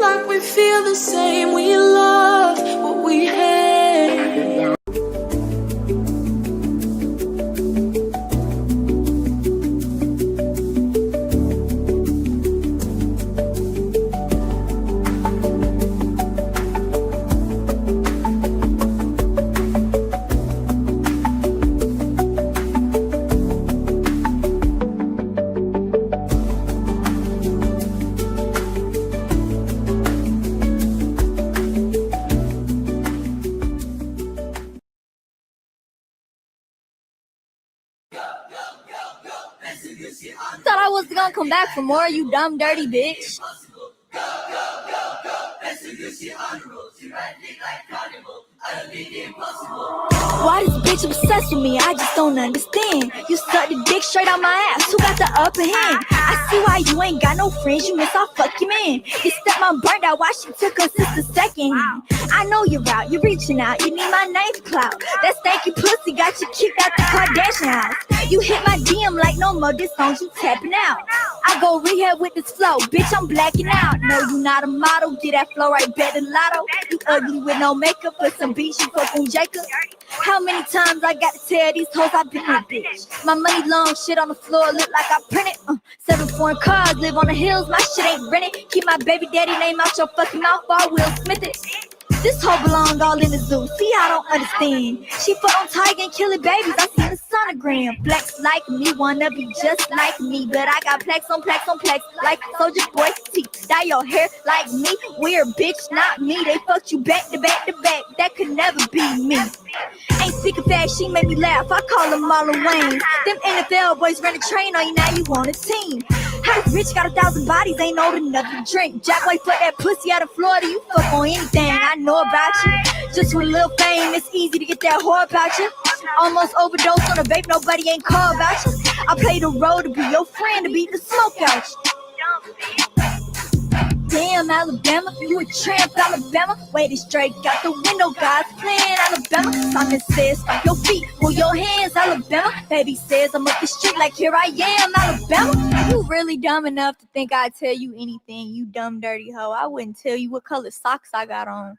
like we feel the same. We love what we hate. Thought I was gonna come back for more, you dumb, dirty bitch. Why this bitch obsessed with me? I just don't understand. You suck the dick straight out my ass. Who got the upper hand? I see why you ain't got no friends. You miss all fucking man. Your stepmom burned out while she took her sister second. I know you're out. You're reaching out. You need my ninth clout. That stanky pussy got you kicked out the Kardashian house. You hit my DM like no more. This song you tapping out. I go rehab with this flow. Bitch, I'm blacking out. No, you not a model. Get that flow right better than Lotto. You ugly with no makeup. Put some beats. You fuck on Jacob. How many times I got to tell these hoes I been a bitch? My money long, shit on the floor, look like I printed. 7 foreign cars, live on the hills, my shit ain't rented. Keep my baby daddy name out your fucking mouth, or I will Smith it. This hoe belong all in the zoo, see I don't understand. She fuck on Tiger and killing babies, I see the sonogram. Flex like me, wanna be just like me, but I got plaques on plaques on plaques, like Soldier Boy T. Dye your hair like me, weird bitch, not me. They fucked you back to back to back, that could never be me. Ain't speaking fast, she made me laugh, I call them Marlon Wayne. Them NFL boys ran a train on you, now you on a team. How this bitch got 1,000 bodies, ain't old enough to drink. Jack White fuck that pussy out of Florida, you fuck on anything, I know about you. Just with a little fame, it's easy to get that whore about you. Almost overdosed on a vape, nobody ain't call about you. I play the role to be your friend, to beat the smoke out you. Damn, Alabama, you a tramp, Alabama. Wait, it's straight out the window, God's plan, Alabama. Simon says, stomp your feet, pull your hands, Alabama. Baby says, I'm up the street like here I am, Alabama. You really dumb enough to think I'd tell you anything, you dumb, dirty hoe. I wouldn't tell you what color socks I got on.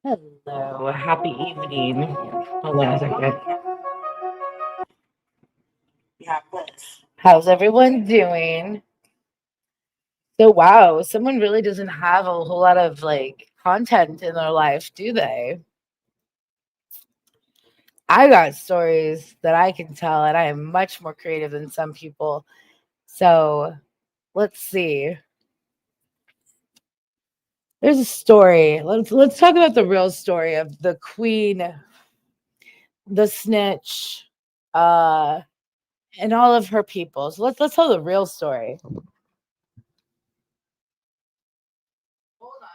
Hello, happy evening. Hold on a second. Yeah, how's everyone doing? So, wow, someone really doesn't have a whole lot of like content in their life, do they? I got stories that I can tell, and I am much more creative than some people. So, let's see. There's a story. Let's talk about the real story of the queen, the snitch, and all of her people. So let's tell the real story. Hold on.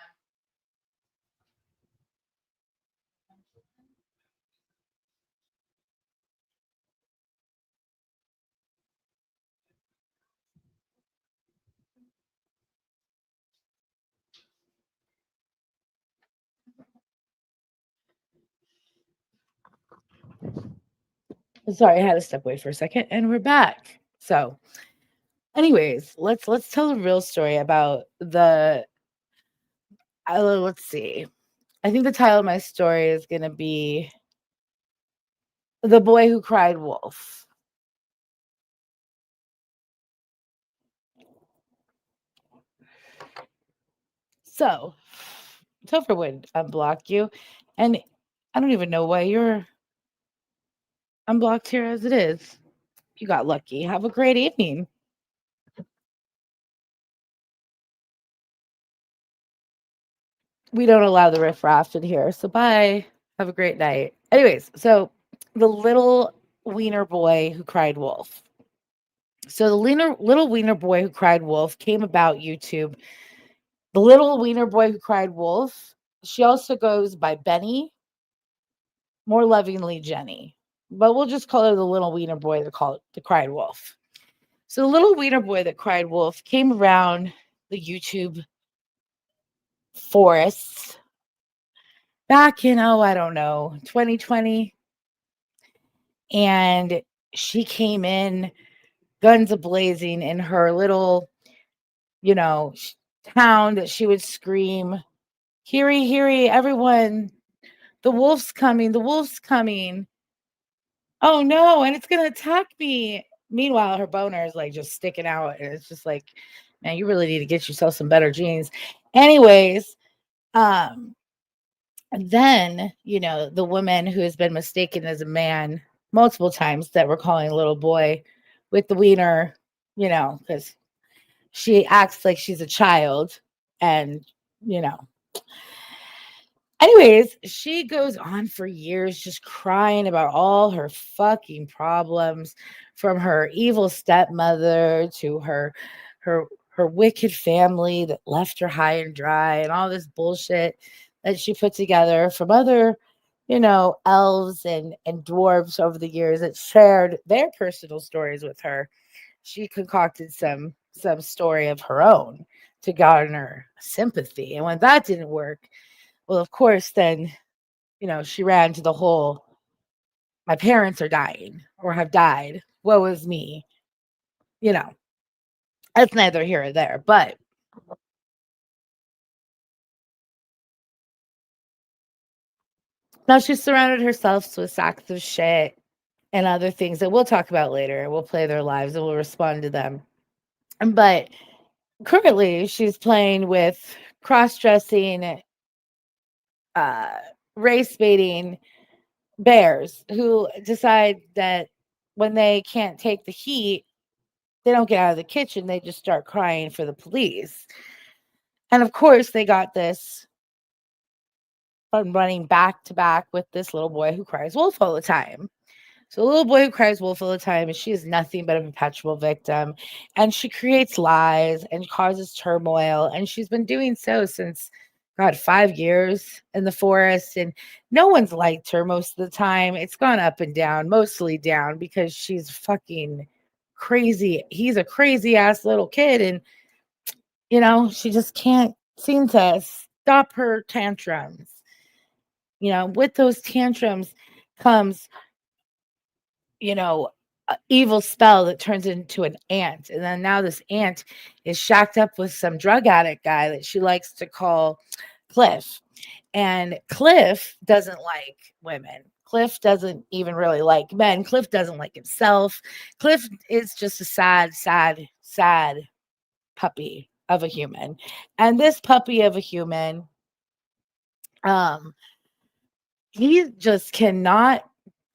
Sorry, I had to step away for a second, and we're back. So, anyways, let's tell the real story about the. Let's see. I think the title of my story is gonna be "The Boy Who Cried Wolf." So, Topher would unblock you, and I don't even know why you're unblocked here as it is. You got lucky. Have a great evening. We don't allow the riffraff in here, so bye. Have a great night. Anyways, so the little wiener boy who cried wolf. So the little wiener boy who cried wolf came about YouTube. The little wiener boy who cried wolf. She also goes by Benny, more lovingly Jenny, but we'll just call her the little wiener boy that cried wolf. So the little wiener boy that cried wolf came around the YouTube forests back in, oh, I don't know, 2020. And she came in guns a-blazing in her little, you know, town that she would scream, "Heary, heary, everyone, the wolf's coming, the wolf's coming. Oh no, and it's gonna attack me." Meanwhile, her boner is like just sticking out, and it's just like, man, you really need to get yourself some better jeans. Anyways, um, and then, the woman who has been mistaken as a man multiple times that we're calling a little boy with the wiener, because she acts like she's a child and, you know, anyways, she goes on for years just crying about all her fucking problems, from her evil stepmother to her wicked family that left her high and dry, and all this bullshit that she put together from other, elves and dwarves over the years that shared their personal stories with her. She concocted some story of her own to garner sympathy. And when that didn't work, well, of course, then, she ran to the whole, my parents are dying or have died. Woe is me. You know, that's neither here or there. But now she's surrounded herself with sacks of shit and other things that we'll talk about later. We'll play their lives and we'll respond to them. But currently, she's playing with cross dressing, uh, race baiting bears who decide that when they can't take the heat, they don't get out of the kitchen. They just start crying for the police. And of course, they got this from running back to back with this little boy who cries wolf all the time. So, a little boy who cries wolf all the time, and she is nothing but a perpetual victim. And she creates lies and causes turmoil. And she's been doing so since, God, 5 years in the forest. And no one's liked her most of the time. It's gone up and down, mostly down, because she's fucking crazy. He's a crazy ass little kid. And, she just can't seem to stop her tantrums. With those tantrums comes, a evil spell that turns into an ant. And then now this ant is shacked up with some drug addict guy that she likes to call Cliff. And Cliff doesn't like women. Cliff doesn't even really like men. Cliff doesn't like himself. Cliff is just a sad, sad, sad puppy of a human. And this puppy of a human, um, he just cannot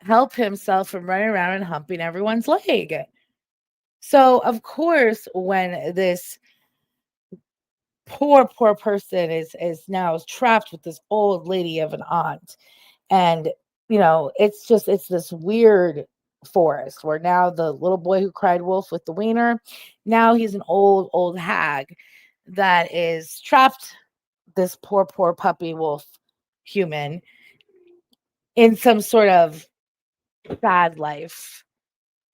help himself from running around and humping everyone's leg. So, of course, when this poor person is now trapped with this old lady of an aunt, and it's this weird forest where now the little boy who cried wolf with the wiener, now he's an old hag that is trapped this poor puppy wolf human in some sort of sad life.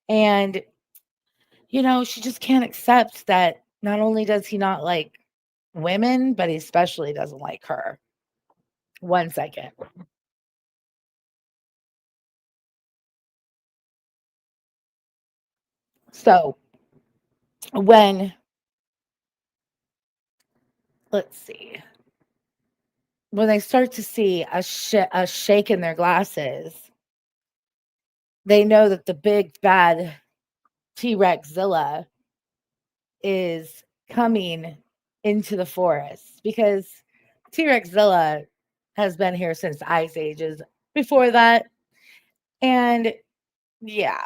And she just can't accept that not only does he not like women, but he especially doesn't like her. 1 second. So when, let's see, when they start to see a shake in their glasses, they know that the big bad T-Rex Zilla is coming into the forest, because T-Rex Zilla has been here since the ice ages before that. And yeah,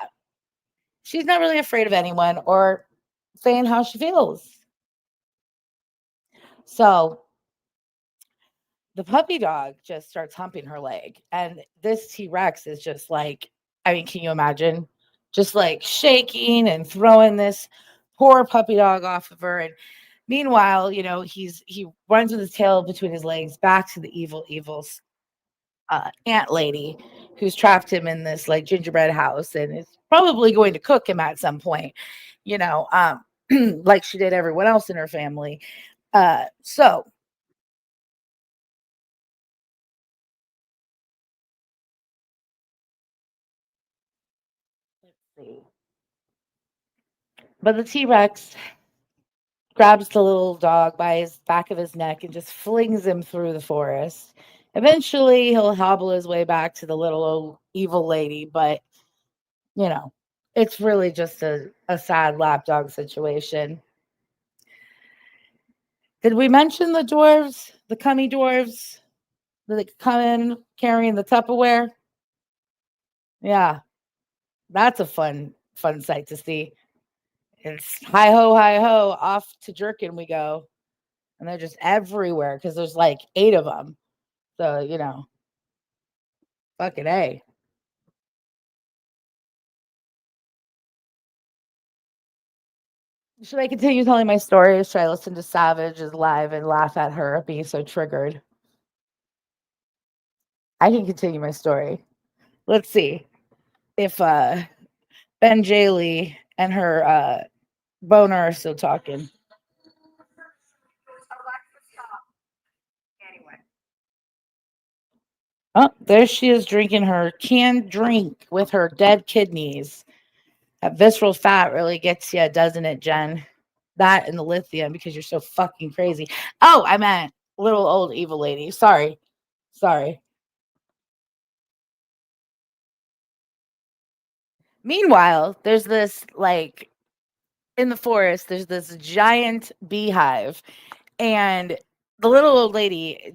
she's not really afraid of anyone or saying how she feels. So the puppy dog just starts humping her leg. And this T Rex is just like, I mean, can you imagine? Just like shaking and throwing this poor puppy dog off of her. And meanwhile, he runs with his tail between his legs back to the evil ant lady who's trapped him in this like gingerbread house and is probably going to cook him at some point, like she did everyone else in her family. So But the T-Rex grabs the little dog by his back of his neck and just flings him through the forest. Eventually, he'll hobble his way back to the little old evil lady, but you know, it's really just a sad lapdog situation. Did we mention the dwarves, the cummy dwarves that come in carrying the Tupperware? Yeah, that's a fun sight to see. It's hi ho, off to Jerkin we go. And they're just everywhere because there's like 8 of them. So, fucking A. Should I continue telling my story? Should I listen to Savage is live and laugh at her being so triggered? I can continue my story. Let's see if Ben Jaylee and her boner are still talking. Oh, there she is drinking her canned drink with her dead kidneys. That visceral fat really gets you, doesn't it, Jen? That and the lithium because you're so fucking crazy. Oh, I meant little old evil lady. Sorry. Meanwhile, there's this like in the forest, there's this giant beehive, and the little old lady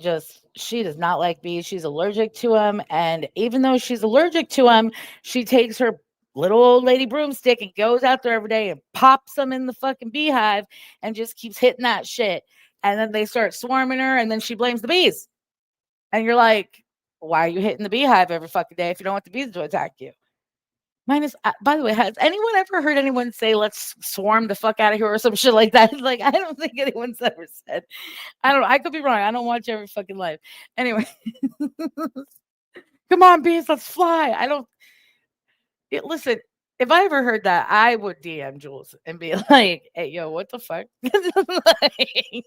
she does not like bees. She's allergic to them, and even though she's allergic to them, she takes her little old lady broomstick and goes out there every day and pops them in the fucking beehive and just keeps hitting that shit. And then they start swarming her, and then she blames the bees. And you're like, why are you hitting the beehive every fucking day if you don't want the bees to attack you? Minus, by the way, has anyone ever heard anyone say, let's swarm the fuck out of here or some shit like that? Like, I don't think anyone's ever said. I don't know. I could be wrong. I don't watch every fucking live. Anyway, come on, bees, let's fly. Listen, if I ever heard that, I would DM Jules and be like, hey, yo, what the fuck? Like,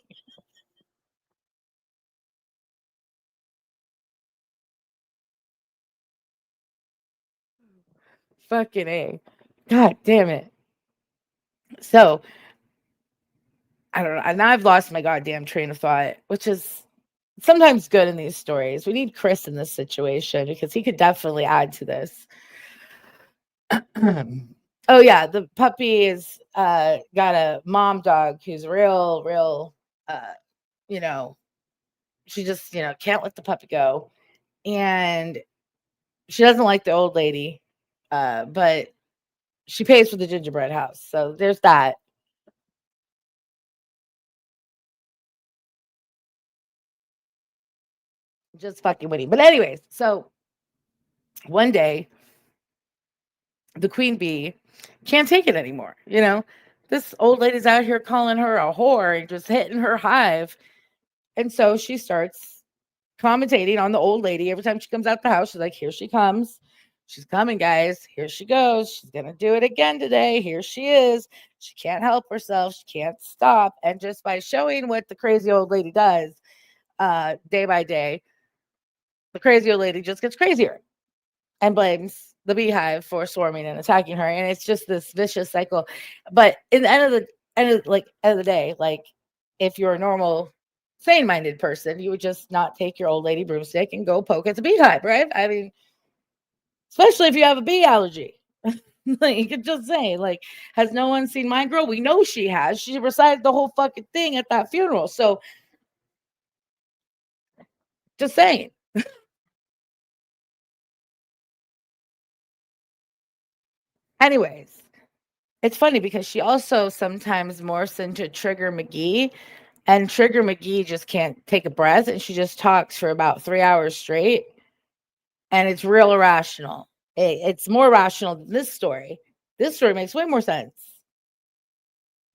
fucking A. God damn it. So, I don't know. And now I've lost my goddamn train of thought, which is sometimes good in these stories. We need Kris in this situation because he could definitely add to this. Oh yeah, the puppy is got a mom dog who's real uh you know, she just, can't let the puppy go. And she doesn't like the old lady, but she pays for the gingerbread house. So there's that. Just fucking witty. But anyways, so one day the queen bee can't take it anymore. This old lady's out here calling her a whore and just hitting her hive. And so she starts commentating on the old lady. Every time she comes out the house, she's like, here she comes. She's coming, guys. Here she goes. She's going to do it again today. Here she is. She can't help herself. She can't stop. And just by showing what the crazy old lady does day by day, the crazy old lady just gets crazier and blames the beehive for swarming and attacking her. And it's just this vicious cycle. But in the end of the day, like if you're a normal, sane-minded person, you would just not take your old lady broomstick and go poke at the beehive, right? I mean, especially if you have a bee allergy. Like, you could just say, like, has no one seen my girl? We know she has. She recited the whole fucking thing at that funeral. So, just saying. Anyways, it's funny because she also sometimes morphs into Trigger McGee, and Trigger McGee just can't take a breath, and she just talks for about 3 hours straight, and it's real irrational. It's more rational than this story. This story makes way more sense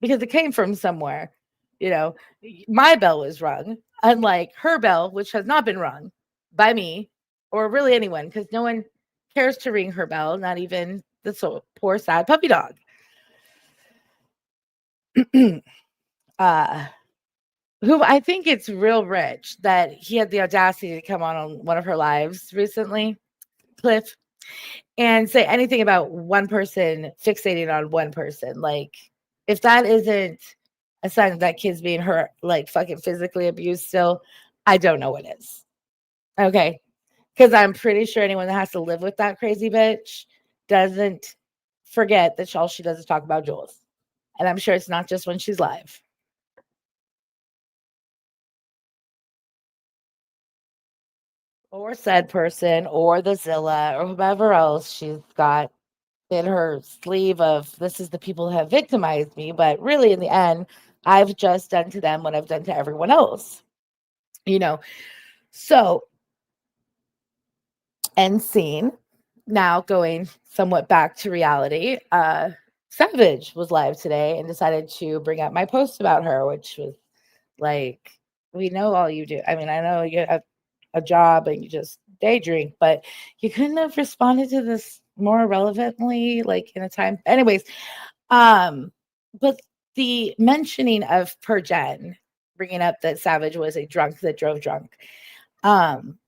because it came from somewhere. My bell was rung, unlike her bell, which has not been rung by me or really anyone, because no one cares to ring her bell, not even the poor, sad puppy dog. Who I think it's real rich that he had the audacity to come on one of her lives recently, Cliff, and say anything about one person fixating on one person. Like, If that isn't a sign that that kid's being hurt, like fucking physically abused still, I don't know what is. Okay. Because I'm pretty sure anyone that has to live with that crazy bitch doesn't forget that all she does is talk about Jules. And I'm sure it's not just when she's live. Or said person or the Zilla or whoever else she's got in her sleeve of this is the people who have victimized me. But really, in the end, I've just done to them what I've done to everyone else. You know, so end scene. Now going somewhat back to reality. Savage was live today and decided to bring up my post about her, which was like, we know all you do. I mean, I know you have a job and you just day drink, but you couldn't have responded to this more relevantly, like in a time. Anyways, but the mentioning of per Jen bringing up that Savage was a drunk that drove drunk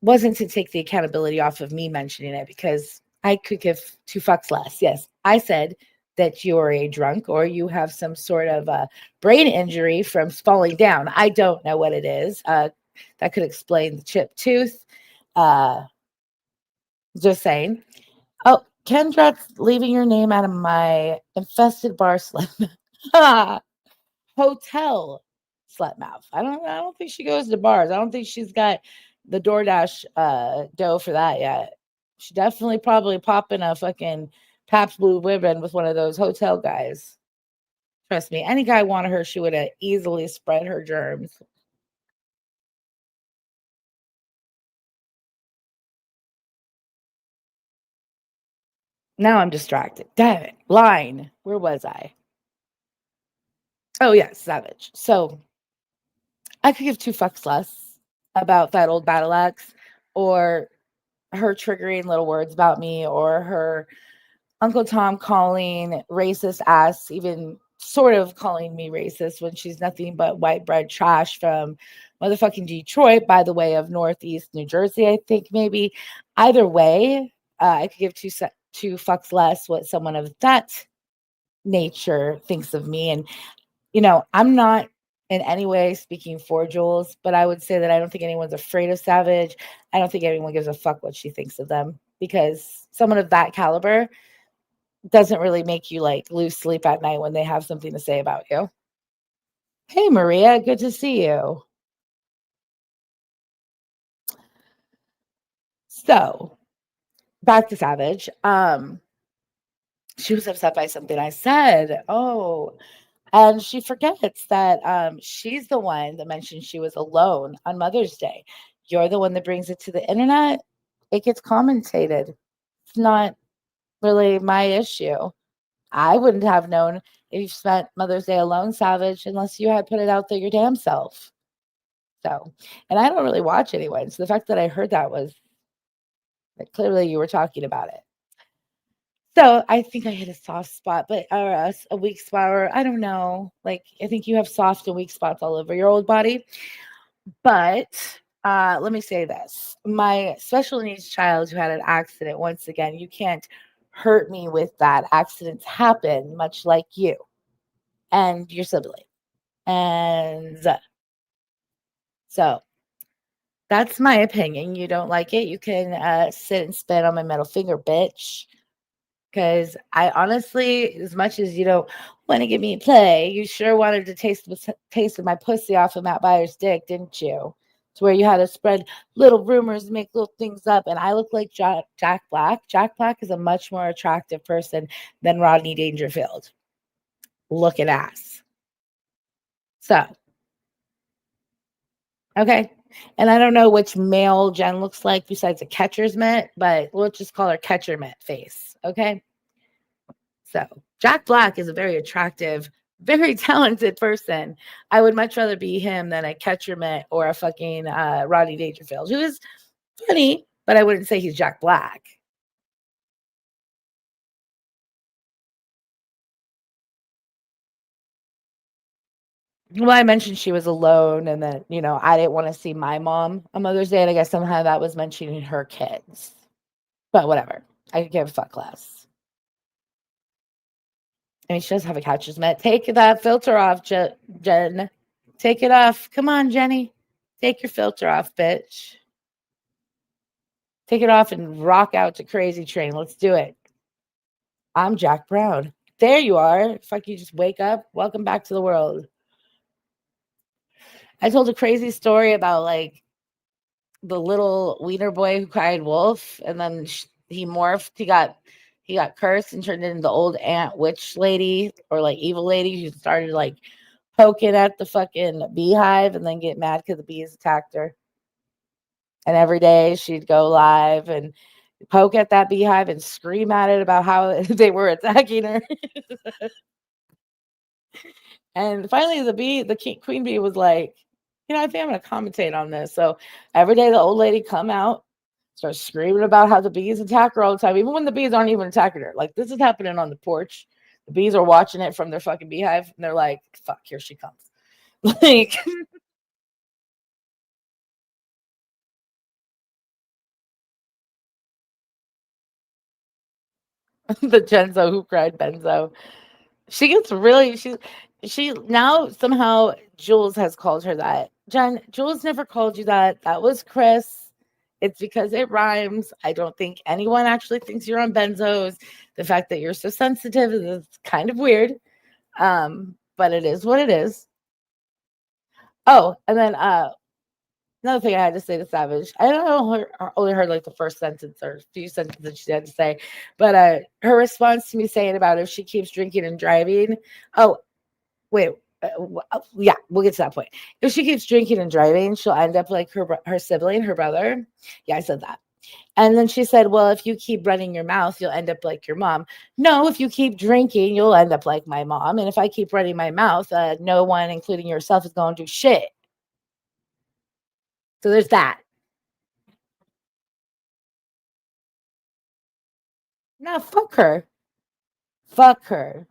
wasn't to take the accountability off of me mentioning it because I could give two fucks less. Yes, I said that you're a drunk or you have some sort of brain injury from falling down. I don't know what it is. That could explain the chipped tooth. Just saying. Oh, Kendra's leaving your name out of my infested bar slut hotel slut mouth. I don't think she goes to bars. I don't think she's got the DoorDash dough for that yet. She definitely probably popping a fucking Pabst Blue Ribbon with one of those hotel guys. Trust me, any guy wanted her, she would have easily spread her germs. Now I'm distracted. Damn it. Line. Where was I? Oh, yes, Savage. So I could give two fucks less about that old battle axe or her triggering little words about me or her Uncle Tom calling racist ass, even sort of calling me racist when she's nothing but white bread trash from motherfucking Detroit, by the way of Northeast New Jersey, I think maybe. Either way, I could give two fucks less what someone of that nature thinks of me. And, I'm not in any way speaking for Jules, but I would say that I don't think anyone's afraid of Savage. I don't think anyone gives a fuck what she thinks of them because someone of that caliber doesn't really make you like lose sleep at night when they have something to say about you. Hey, Maria, good to see you. So, back to Savage. She was upset by something I said. Oh, and she forgets that she's the one that mentioned she was alone on Mother's Day. You're the one that brings it to the internet. It gets commentated. It's not really my issue. I wouldn't have known if you spent Mother's Day alone, Savage, unless you had put it out there your damn self. So, and I don't really watch anyway. So the fact that I heard that was like, clearly you were talking about it. So I think I hit a soft spot, but or a weak spot, or I don't know. Like I think you have soft and weak spots all over your old body. But let me say this: my special needs child who had an accident. Once again, you can't hurt me with that. Accidents happen, much like you and your sibling. And so that's my opinion. You don't like it, you can sit and spit on my middle finger, bitch. Because I honestly, as much as you don't want to give me play, you sure wanted to taste of my pussy off of Matt Byers' dick, didn't you? To where you had to spread little rumors, make little things up, and I look like Jack Black. Jack Black is a much more attractive person than Rodney Dangerfield. Look at ass. So, okay. And I don't know which male Jen looks like besides a catcher's mitt, but we'll just call her catcher mitt face. Okay. So Jack Black is a very attractive, very talented person. I would much rather be him than a catcher mitt or a fucking Rodney Dangerfield, who is funny, but I wouldn't say he's Jack Black. Well, I mentioned she was alone and that, I didn't want to see my mom on Mother's Day. And I guess somehow that was mentioning her kids. But whatever. I could give a fuck less. I mean, she does have a catcher's mitt. Take that filter off, Jen. Take it off. Come on, Jenny. Take your filter off, bitch. Take it off and rock out to Crazy Train. Let's do it. I'm Jack Brown. There you are. Fuck, you just wake up. Welcome back to the world. I told a crazy story about like the little wiener boy who cried wolf, and then he morphed. He got cursed and turned into the old aunt witch lady or like evil lady who started like poking at the fucking beehive and then get mad because the bees attacked her. And every day she'd go live and poke at that beehive and scream at it about how they were attacking her. And finally, queen bee was like, I think I'm going to commentate on this. So every day the old lady come out, start screaming about how the bees attack her all the time, even when the bees aren't even attacking her. Like, this is happening on the porch. The bees are watching it from their fucking beehive, and they're like, fuck, here she comes. Like, the Genzo who cried Benzo. She gets really she now somehow Jules has called her that. Jen, Jules never called you that. That was Kris. It's because it rhymes. I don't think anyone actually thinks you're on benzos. The fact that you're so sensitive is kind of weird. But it is what it is. Oh, and then another thing I had to say to Savage, I don't know, only heard like the first sentence or few sentences she had to say, but her response to me saying about if she keeps drinking and driving. Oh, wait, yeah, we'll get to that point. If she keeps drinking and driving, she'll end up like her sibling, her brother. Yeah, I said that. And then she said, well, if you keep running your mouth, you'll end up like your mom. No, if you keep drinking, you'll end up like my mom. And if I keep running my mouth, no one, including yourself, is going to do shit. So there's that. No, fuck her. Fuck her.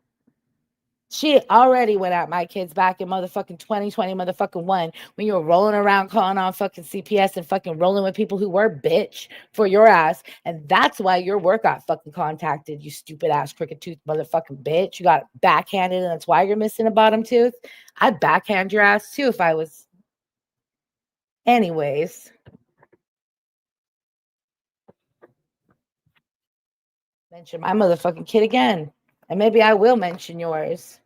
She already went at my kids back in motherfucking 2020 motherfucking one when you were rolling around calling on fucking CPS and fucking rolling with people who were bitch for your ass. And that's why your work got fucking contacted, you stupid ass crooked tooth motherfucking bitch. You got backhanded and that's why you're missing a bottom tooth. I'd backhand your ass too if I was. Anyways. Mention my motherfucking kid again. And maybe I will mention yours.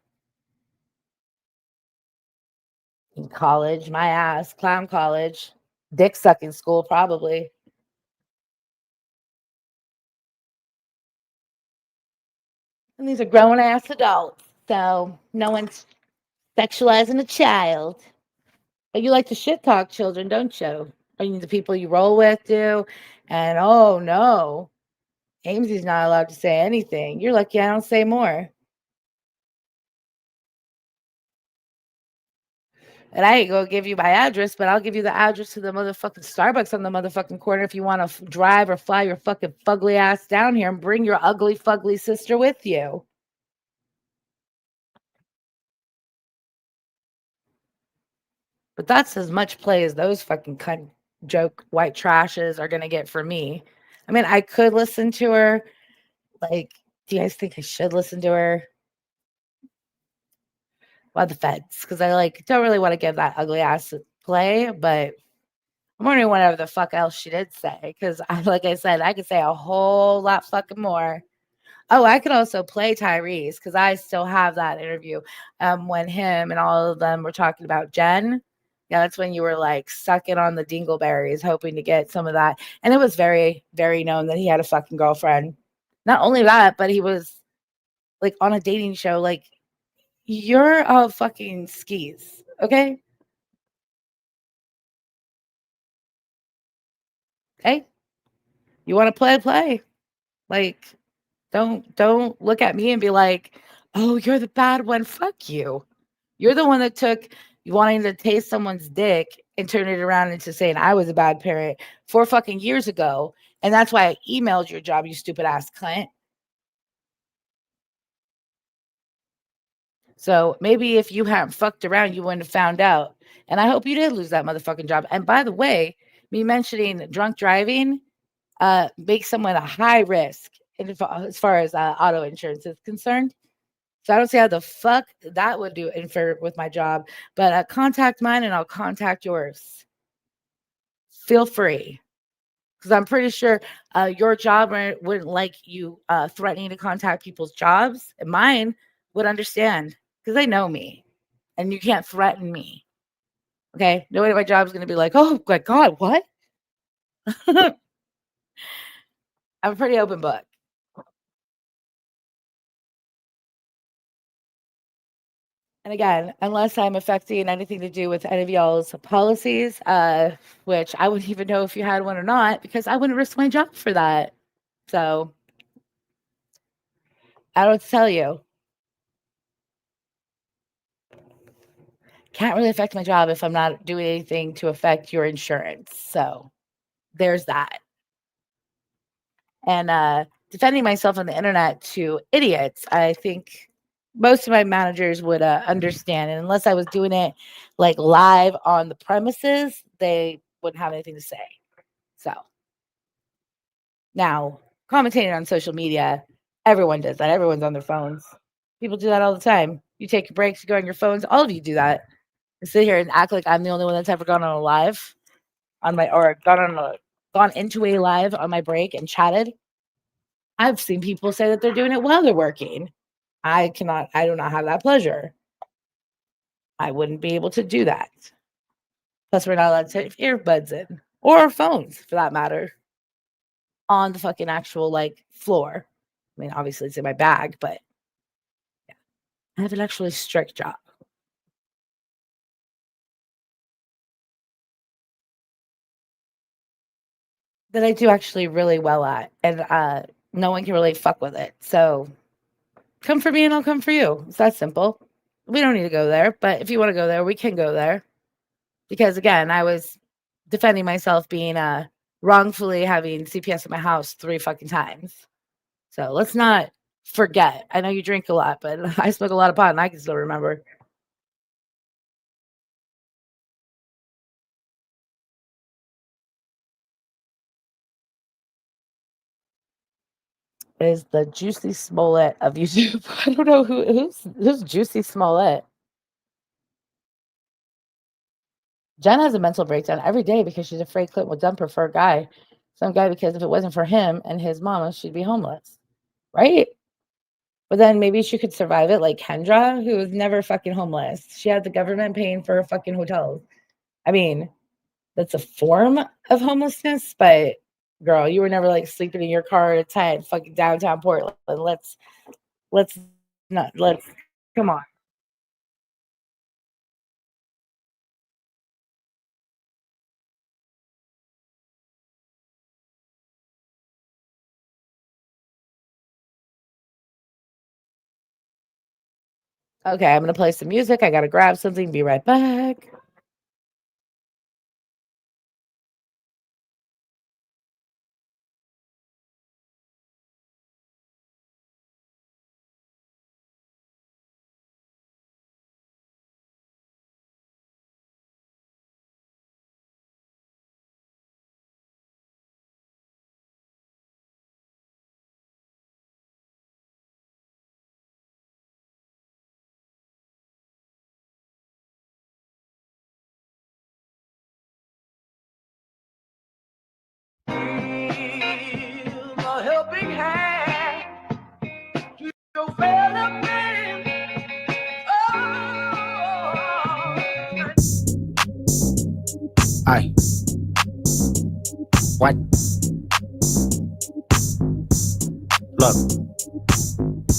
In college, my ass, clown college, dick sucking school, probably. And these are grown ass adults. So no one's sexualizing a child. But you like to shit talk children, don't you? I mean, the people you roll with do. And oh no, Amesy's not allowed to say anything. You're lucky I don't say more. And I ain't gonna give you my address, but I'll give you the address to the motherfucking Starbucks on the motherfucking corner if you want to drive or fly your fucking fugly ass down here and bring your ugly fugly sister with you. But that's as much play as those fucking cunt joke white trashes are gonna get from me. I mean, I could listen to her. Like, do you guys think I should listen to her? Well, the feds, because I like don't really want to give that ugly ass play, but I'm wondering whatever the fuck else she did say. Because like I said, I could say a whole lot fucking more. Oh, I could also play Tyrese because I still have that interview when him and all of them were talking about Jen. Yeah, that's when you were like sucking on the dingleberries, hoping to get some of that. And it was very, very known that he had a fucking girlfriend. Not only that, but he was like on a dating show. Like, you're a fucking skis, okay? Hey, you want to play, play. Like, don't look at me and be like, oh, you're the bad one. Fuck you. You're the one that took wanting to taste someone's dick and turn it around into saying I was a bad parent 4 fucking years ago. And that's why I emailed your job, you stupid ass cunt. So maybe if you hadn't fucked around, you wouldn't have found out. And I hope you did lose that motherfucking job. And by the way, me mentioning drunk driving makes someone a high risk as far as auto insurance is concerned. So I don't see how the fuck that would do interfere with my job. But contact mine and I'll contact yours. Feel free. Because I'm pretty sure your job wouldn't like you threatening to contact people's jobs. And mine would understand because they know me. And you can't threaten me. Okay? Nobody at my job is going to be like, oh, my God, what? I'm a pretty open book. And again, unless I'm affecting anything to do with any of y'all's policies, which I wouldn't even know if you had one or not, because I wouldn't risk my job for that. So I don't tell you. Can't really affect my job if I'm not doing anything to affect your insurance. So there's that. And defending myself on the internet to idiots, I think most of my managers would understand. And unless I was doing it like live on the premises, they wouldn't have anything to say. So now, commentating on social media, everyone does that. Everyone's on their phones. People do that all the time. You take your breaks, you go on your phones. All of you do that. And sit here and act like I'm the only one that's ever gone on a live on my or gone into a live on my break and chatted. I've seen people say that they're doing it while they're working. I do not have that pleasure. I wouldn't be able to do that. Plus, we're not allowed to have earbuds in or phones for that matter on the fucking actual like floor. I mean, obviously it's in my bag, but yeah, I have an actually strict job. That I do actually really well at, and no one can really fuck with it. So come for me and I'll come for you. It's that simple. We don't need to go there, but if you want to go there, we can go there. Because again, I was defending myself being wrongfully having CPS at my house 3 fucking times. So let's not forget. I know you drink a lot, but I smoke a lot of pot and I can still remember. Is the Juicy Smollett of YouTube. I don't know who's Juicy Smollett. Jen has a mental breakdown every day because she's afraid Clint will dump her for a guy. Some guy, because if it wasn't for him and his mama, she'd be homeless. Right? But then maybe she could survive it like Kendra, who was never fucking homeless. She had the government paying for her fucking hotels. I mean, that's a form of homelessness, but girl, you were never like sleeping in your car at 10 fucking downtown Portland. Let's come on. Okay, I'm gonna play some music. I gotta grab something, be right back. A helping hand to your fellow man. Aye. What? Look.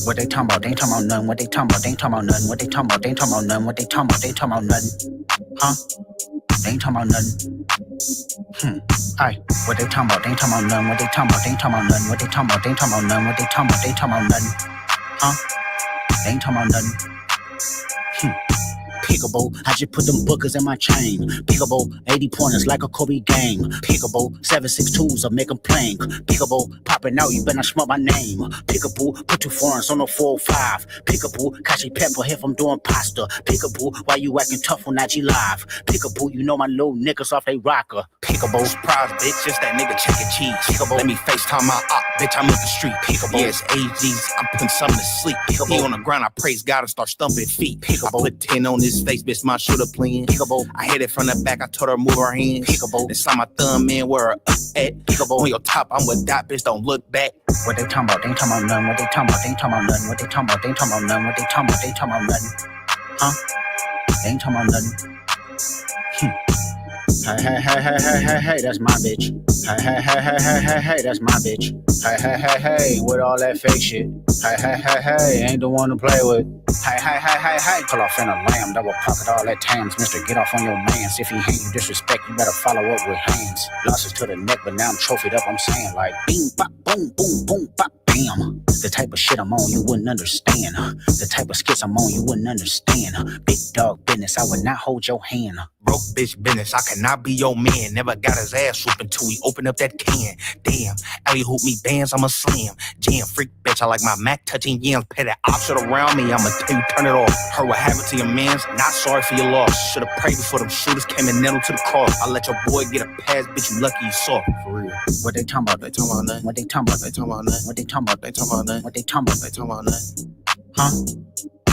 What they talking about? They ain't talking about none. What they talking about? They ain't talking about none. What they talking about? They ain't talking about none. What they talking about? They ain't talking about nothing. Huh? They ain't talking about nothing. Aye. What they talking about? They ain't talking about none. What they talking about? They ain't talking about none. What they talking about? They ain't talking about none. What they talking about? They ain't talking about nothing. Huh? They ain't talking about nothing. Pickable, I just put them bookers in my chain. Pickable, 80 pointers like a Kobe game. Pickable, 7.62s I make them plain. Pickable, popping out, you better not smell my name. Pickable, put 2 foreigns on the 405. Pickable, Kashi Pepper if I'm doing pasta. Pickable, why you acting tough on IG Live? Pickable, you know my little niggas off they rocker. Pickable, Surprise, bitch, it's that nigga chicken cheese. Pickable. Let me FaceTime my op, bitch, I'm up the street. Pickable. Yes, AGs, I'm putting something to sleep. Pickable. He on the ground, I praise God and start stumping feet. Pickable. I put 10 on his face, bitch, my shoulder playing. Pickable. I hit it from the back, I told her move her hands. Pickable. Then saw my thumb in where her up at. Pickable. On your top, I'm with that bitch, don't look back. What they talking about? They ain't talking about nothing. What they talking about? They ain't talking about nothing. What they talking about? They ain't talking about nothing. What they talking about? They ain't talking about nothing. Huh? They ain't talking about nothing. Hey, hey, hey, hey, hey, hey, hey, that's my bitch. Hey, hey, hey, hey, hey, hey, hey, that's my bitch. Hey, hey, hey, hey, with all that fake shit. Hey, hey, hey, hey, ain't the one to play with. Hey, hey, hey, hey, hey, pull off in a lamb, double pocket all that tams. Mister, get off on your mans. If he hate you disrespect, you better follow up with hands. Losses to the neck, but now I'm trophied up, I'm saying like bing, bop, boom, boom, boom, bop, bam. The type of shit I'm on, you wouldn't understand. The type of skits I'm on, you wouldn't understand. Big dog business, I would not hold your hand. Broke bitch business, I cannot be your man. Never got his ass whooped until we open up that can. Damn, alley hoop me bands, I'm a slam. Jam freak bitch, I like my Mac touching yams. Pay that option around me, I'ma tell you turn it off. Heard what happened to your mans, not sorry for your loss. Should've prayed before them shooters came and nailed to the cross. I let your boy get a pass, bitch, you lucky you saw. For real. What they talking about? They talking about nothing. What they talking about? They talking about nothing. What they talking about? They talking about nothing. What they talking about? They talking about nothing. Huh?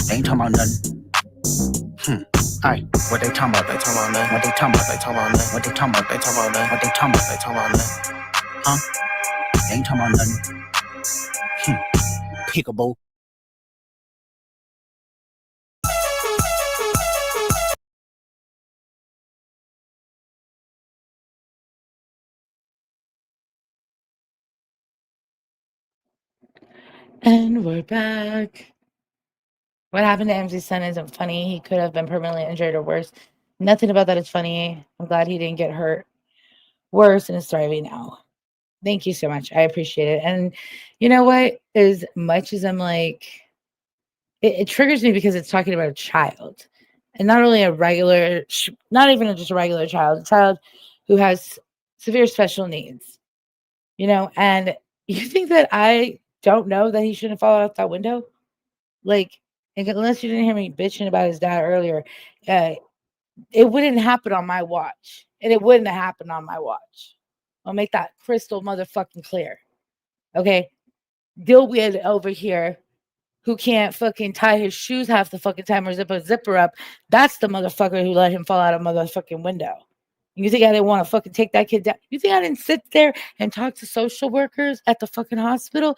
They ain't talking about nothing. Alright, what they talking about? They talking about nothing. What they talking about? They talking about nothing. What they talking about? They talking about nothing. What they talking about? They talking about nothing. Huh? They ain't talking about nothing. Pickable. And we're back. What happened to MZ's son isn't funny. He could have been permanently injured or worse. Nothing about that is funny. I'm glad he didn't get hurt worse and is thriving now. Thank you so much. I appreciate it. And you know what? As much as I'm like, it triggers me because it's talking about a child. And not only a regular, not even just a regular child, a child who has severe special needs, and you think that I don't know that he shouldn't fall out that window? Like, unless you didn't hear me bitching about his dad earlier, it wouldn't happen on my watch. And it wouldn't have happened on my watch. I'll make that crystal motherfucking clear. Okay? Deal with over here who can't fucking tie his shoes half the fucking time or zip a zipper up. That's the motherfucker who let him fall out a motherfucking window. You think I didn't want to fucking take that kid down? You think I didn't sit there and talk to social workers at the fucking hospital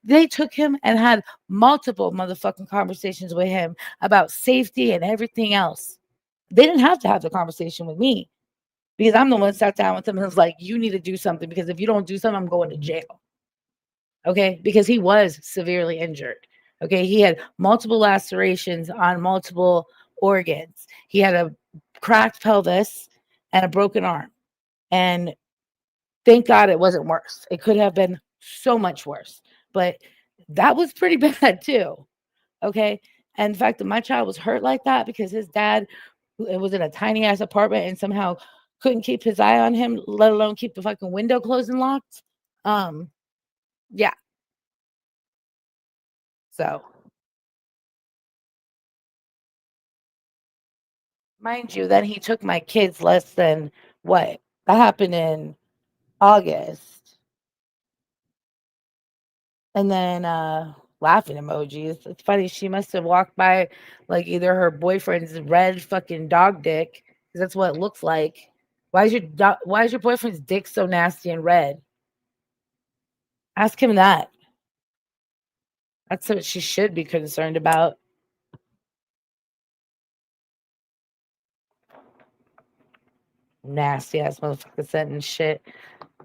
they took him and had multiple motherfucking conversations with him about safety and everything else. They didn't have to have the conversation with me because I'm the one that sat down with him and was like, you need to do something because if you don't do something, I'm going to jail. Okay? Because he was severely injured. Okay? He had multiple lacerations on multiple organs. He had a cracked pelvis and a broken arm. And thank God it wasn't worse. It could have been so much worse. But that was pretty bad too. Okay? And the fact that my child was hurt like that because his dad it was in a tiny ass apartment and somehow couldn't keep his eye on him, let alone keep the fucking window closed and locked. Yeah. So, mind you, then he took my kids less than what? That happened in August. And then laughing emojis. It's funny. She must have walked by like either her boyfriend's red fucking dog dick, because that's what it looks like. Why is your boyfriend's dick so nasty and red? Ask him that. That's what she should be concerned about. Nasty ass motherfucker sending shit.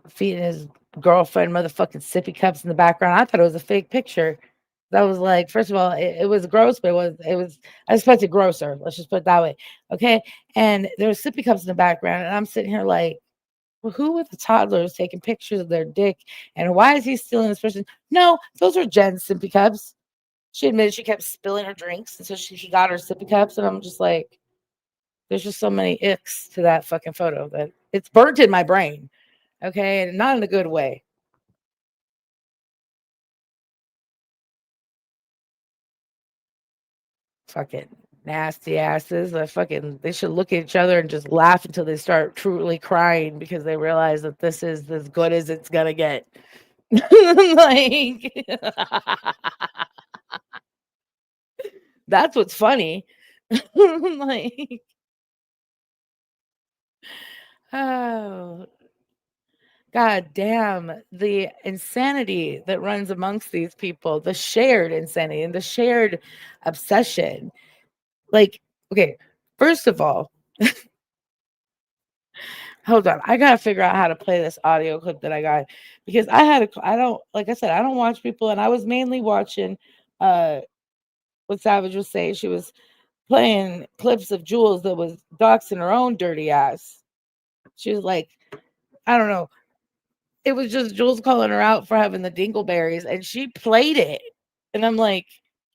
Feeding his girlfriend motherfucking sippy cups in the background. I thought it was a fake picture. That was like, first of all, it was gross, but it was I expected grosser. Let's just put it that way. Okay. And there was sippy cups in the background, and I'm sitting here like, well, who with the toddlers taking pictures of their dick? And why is he still in this person? No, those are Jen's sippy cups. She admitted she kept spilling her drinks, and so he got her sippy cups, and I'm just like, there's just so many icks to that fucking photo that it's burnt in my brain, okay, and not in a good way. Fucking nasty asses. They should look at each other and just laugh until they start truly crying because they realize that this is as good as it's gonna get. Like that's what's funny. Like, oh, god damn, the insanity that runs amongst these people, the shared insanity and the shared obsession. Like, okay, first of all, hold on, I gotta figure out how to play this audio clip that I got because I don't, like I said, I don't watch people, and I was mainly watching uh what Savage was saying. She was playing clips of Jules that was doxing her own dirty ass. She was like, I don't know. It was just Jules calling her out for having the dingleberries, and she played it. And I'm like,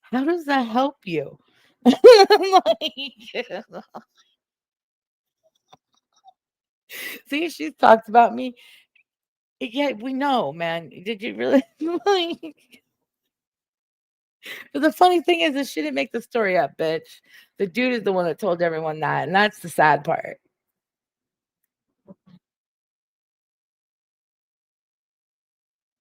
how does that help you? I'm like, see, she's talked about me. Yeah, we know, man. Did you really? Like, but the funny thing is, she didn't make the story up, bitch. The dude is the one that told everyone that, and that's the sad part.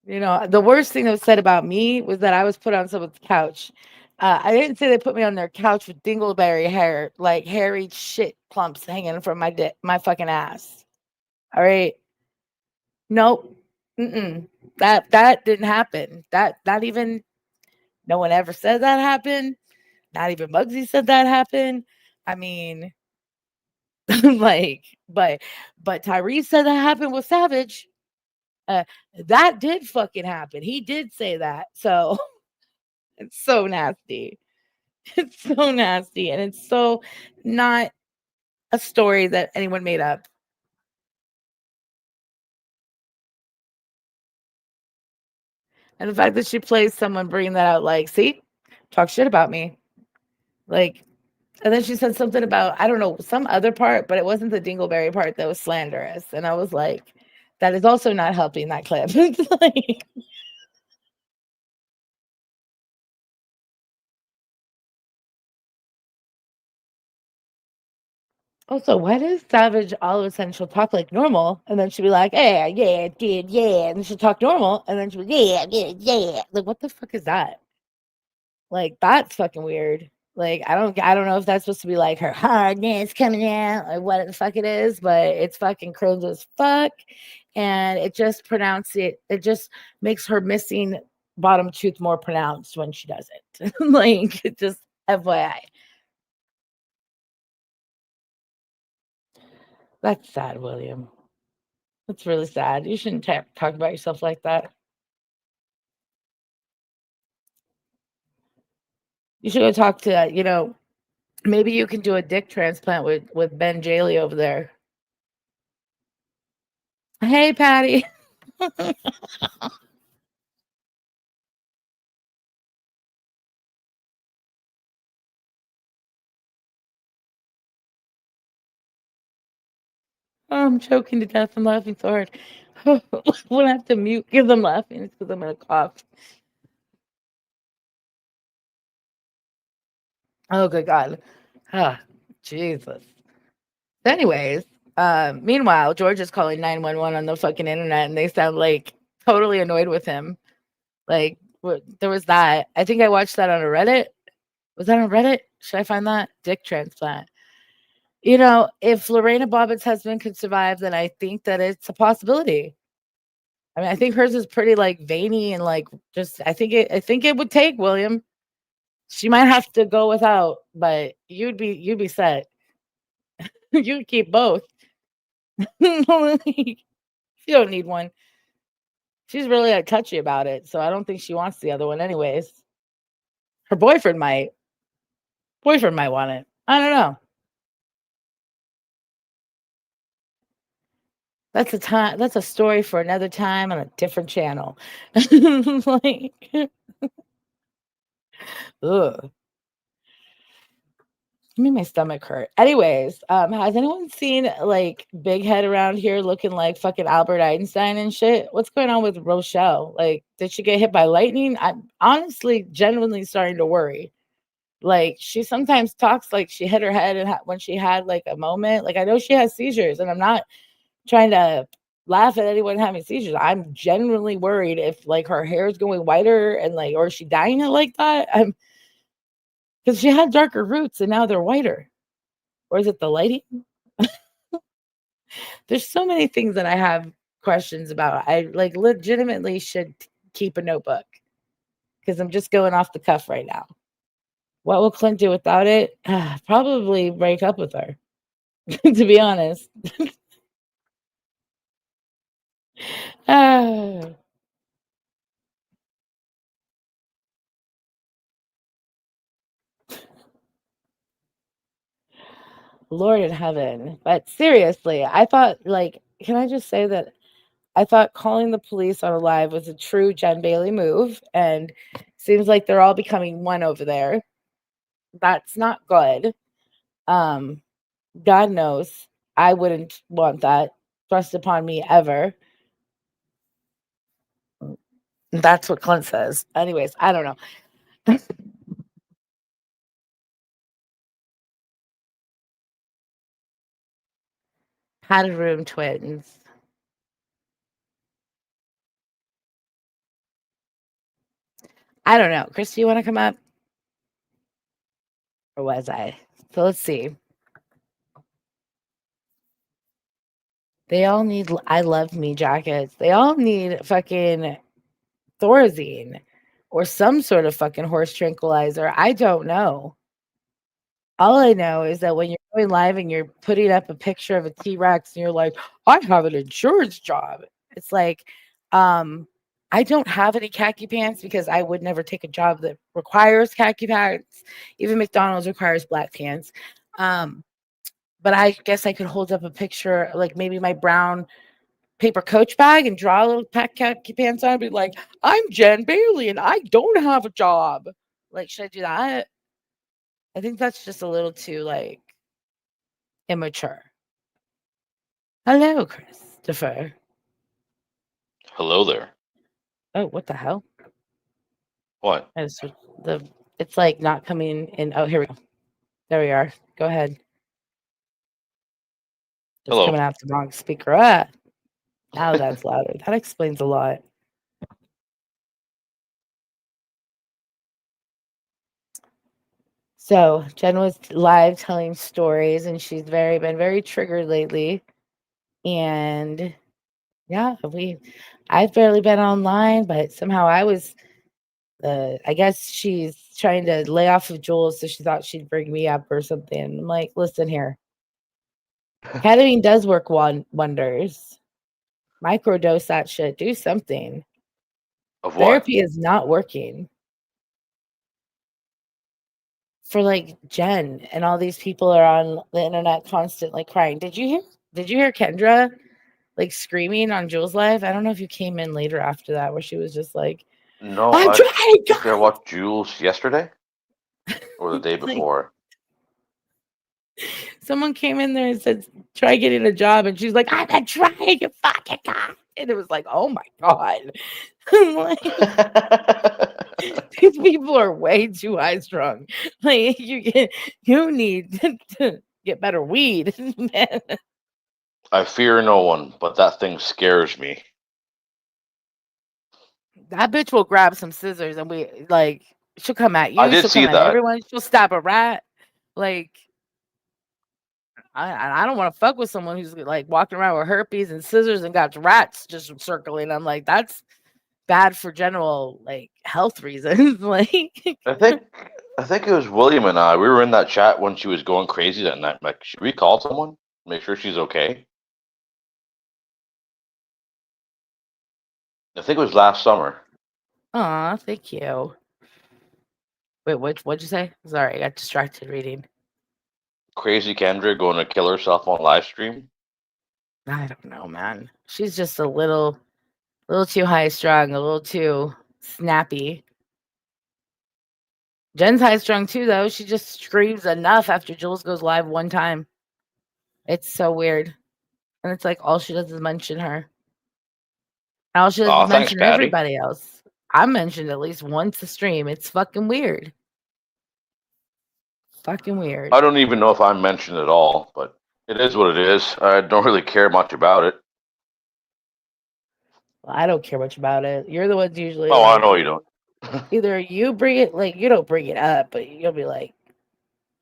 You know, the worst thing that was said about me was that I was put on someone's couch. I didn't say they put me on their couch with dingleberry hair, like hairy shit clumps hanging from my fucking ass. All right. Nope. Mm-mm. That didn't happen. That not even no one ever said that happened. Not even Muggsy said that happened. I mean, like, but Tyrese said that happened with Savage. Uh, that did fucking happen. He did say that. So it's so nasty. It's so nasty, and it's so not a story that anyone made up. And the fact that she plays someone bringing that out, like, see, talk shit about me. Like, and then she said something about, I don't know, some other part, but it wasn't the dingleberry part that was slanderous. And I was like, that is also not helping that clip. It's like, also, why does Savage all of a sudden she'll talk like normal, and then she'll be like, "Yeah, yeah, dude, yeah," and she'll talk normal, and then she'll be, "Yeah, yeah, yeah." Like, what the fuck is that? Like, that's fucking weird. Like, I don't know if that's supposed to be like her hardness coming out or what the fuck it is, but it's fucking cringe as fuck. And it just makes her missing bottom tooth more pronounced when she does it. Like, it just FYI. That's sad, William. That's really sad. You shouldn't talk about yourself like that. You should go talk to, maybe you can do a dick transplant with Ben Jaley over there. Hey, Patty. Oh, I'm choking to death. I'm laughing so hard. When I have to mute because I'm laughing, it's because I'm gonna cough. Oh, good God. Ah, Jesus. Anyways, meanwhile, George is calling 911 on the fucking internet, and they sound like totally annoyed with him. Like, there was that. I think I watched that on a Reddit. Was that on Reddit? Should I find that? Dick transplant. If Lorena Bobbitt's husband could survive, then I think that it's a possibility. I mean, I think hers is pretty like veiny and like just I think it would take William. She might have to go without, but you'd be set. You'd keep both. You don't need one. She's really like touchy about it, so I don't think she wants the other one anyways. Her boyfriend might want it. I don't know. That's a story for another time on a different channel. Like, Ugh. Made my stomach hurt. Anyways, has anyone seen like Big Head around here looking like fucking Albert Einstein and shit? What's going on with Rochelle? Like, did she get hit by lightning? I'm honestly genuinely starting to worry. Like, she sometimes talks like she hit her head and when she had like a moment. Like, I know she has seizures, and I'm not trying to laugh at anyone having seizures. I'm genuinely worried if like her hair is going whiter and like, or is she dying it like that? I'm because she had darker roots and now they're whiter. Or is it the lighting? There's so many things that I have questions about. I like legitimately should keep a notebook because I'm just going off the cuff right now. What will Clint do without it? Probably break up with her, to be honest. Ah, Lord in heaven. But seriously, I thought, like, can I just say that I thought calling the police on a live was a true Jen Bailey move, and seems like they're all becoming one over there. That's not good. Um, God knows I wouldn't want that thrust upon me ever. That's what Clint says. Anyways, I don't know. Padded room twins. I don't know. Kris, do you want to come up? Or was I? So let's see. They all need I love me jackets. They all need fucking Thorazine or some sort of fucking horse tranquilizer. I don't know. All I know is that when you're going live and you're putting up a picture of a T-Rex and you're like, I have an insurance job. It's like, I don't have any khaki pants because I would never take a job that requires khaki pants. Even McDonald's requires black pants. But I guess I could hold up a picture, like maybe my brown paper Coach bag and draw a little khaki pants on and be like, I'm Jen Bailey and I don't have a job. Like, should I do that? I think that's just a little too like immature. Hello, Christopher. Hello there. Oh, what the hell? What? It's like not coming in. Oh, here we go. There we are. Go ahead. It's Hello. coming out the wrong speaker. Ah, now that's louder. That explains a lot. So Jen was live telling stories, and she's been very triggered lately. And yeah, I've barely been online, but somehow I was. I guess she's trying to lay off of Jules, so she thought she'd bring me up or something. I'm like, listen here, ketamine does work wonders. Microdose that shit. Do something. Of what? Therapy is not working for like Jen and all these people are on the internet constantly crying. Did you hear Kendra like screaming on Jules live? I don't know if you came in later after that where she was just like, No, I'm I trying, think I watched Jules yesterday or the day like, before. someone came in there and said, try getting a job. And she's like, I've been trying, you fucking God. And it was like, oh my God. I'm like, these people are way too high strung. Like you need to get better weed, man. I fear no one, but that thing scares me. That bitch will grab some scissors and she'll come at I you. did She'll see come at that. everyone. She'll stab a rat. Like I don't want to fuck with someone who's like walking around with herpes and scissors and got rats just circling. I'm like, that's bad for general like health reasons. Like I think it was William and I. We were in that chat when she was going crazy that night. I'm like, should we call someone? Make sure she's okay. I think it was last summer. aw, thank you. Wait, what'd you say? Sorry, I got distracted reading. Crazy Kendra going to kill herself on live stream. I don't know, man. She's just a little too high strung, a little too snappy. Jen's high strung too, though. She just screams enough after Jules goes live one time. It's so weird. And it's like all she does is mention her. All she does is Thanks, mention Patty. everybody else. I mentioned at least once a stream. It's fucking weird. Fucking weird. I don't even know if I mentioned it all, but it is what it is. I don't really care much about it. Well, I don't care much about it. You're the ones usually Oh, I like know you don't. either you bring it, like you don't bring it up, but you'll be like,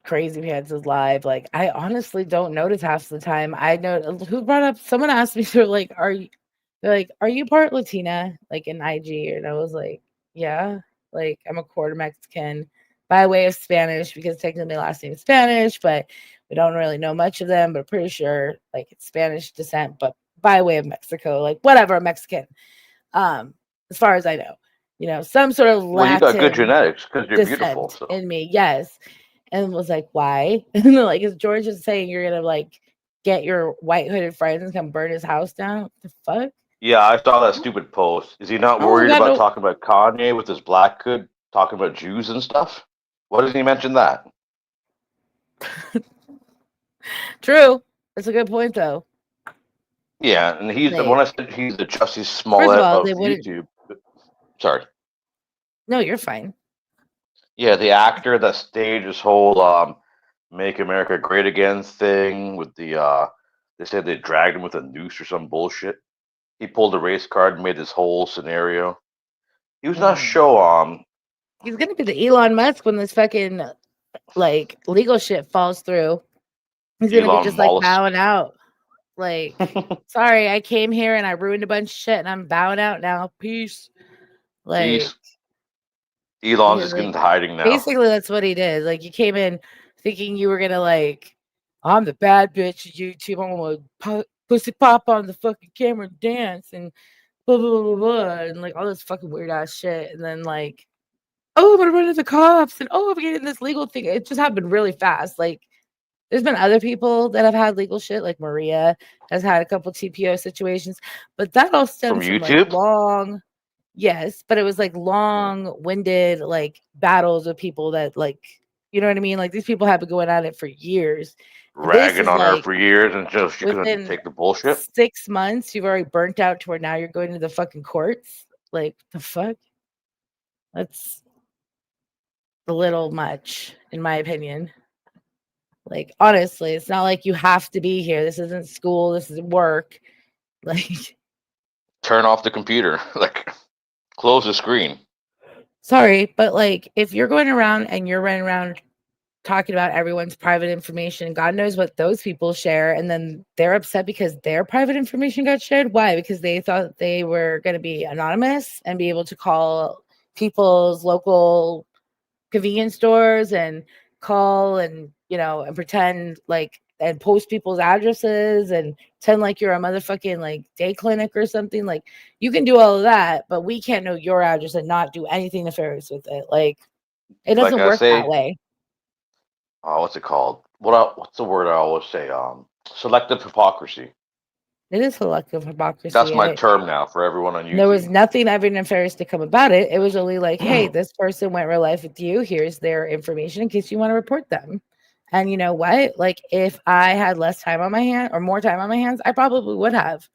Crazy Pants is live. Like I honestly don't notice half the time. I know who brought up. Someone asked me, they're like, they're like, are you part Latina? Like in IG, and I was like, yeah. Like I'm a quarter Mexican by way of Spanish because technically my last name is Spanish, but we don't really know much of them. But pretty sure like it's Spanish descent, but by way of Mexico, like whatever, Mexican. As far as I know, some sort of Well, you got good Latin genetics because you're beautiful. descent So in me, yes. And was like, why? And they're like, is George just saying you're gonna like get your white hooded friends and come burn his house down? What the fuck? yeah, I saw that stupid post. Is he not Oh, we worried got about no. talking about Kanye with his black hood, talking about Jews and stuff? Why doesn't he mention that? True. That's a good point though. Yeah, and he's the Like, when I said he's the Jussie first of Smollett all, of they wouldn't. YouTube. Sorry. No, you're fine. Yeah, the actor that staged this whole "Make America Great Again" thing with the they said they dragged him with a noose or some bullshit. He pulled a race card and made this whole scenario. He was not show He's gonna be the Elon Musk when this fucking like legal shit falls through. He's gonna be Elon just like Musk. bowing out. Like, sorry, I came here and I ruined a bunch of shit and I'm bowing out now. Peace. Like, Peace. Elon's because just like getting into hiding now. basically that's what he did. Like, you came in thinking you were gonna like, I'm the bad bitch of YouTube. I'm gonna pussy pop on the fucking camera and dance and blah blah blah blah blah and like all this fucking weird ass shit. And then like, oh, I'm gonna run into the cops and oh, I'm getting this legal thing. It just happened really fast. Like, there's been other people that have had legal shit, like Maria has had a couple TPO situations, but that all From stems from like YouTube? long, yes, but it was like long-winded like battles with people that like, you know what I mean? Like these people have been going at it for years. This Ragging is on her like for years until she couldn't within take the bullshit. 6 months, you've already burnt out to where now you're going to the fucking courts. Like the fuck? That's a little much, in my opinion. Like, honestly, it's not like you have to be here. This isn't school. This is work. Like, Turn off the computer. Like, close the screen. sorry, but like, if you're going around and you're running around talking about everyone's private information, God knows what those people share, and then they're upset because their private information got shared. Why? Because they thought they were going to be anonymous and be able to call people's local convenience stores and call and and pretend like and post people's addresses and pretend like you're a motherfucking like day clinic or something. Like you can do all of that, but we can't know your address and not do anything nefarious with it. Like it Like doesn't I work that say, way. what's it called? What's the word I always say? Selective hypocrisy. It is selective That's hypocrisy, and my term now for everyone on there was YouTube. nothing ever nefarious to come about it. It was only like, hey, this person went real life with you. Here's their information in case you want to report them. And you know what? Like, if I had less time on my hand or more time on my hands, I probably would have.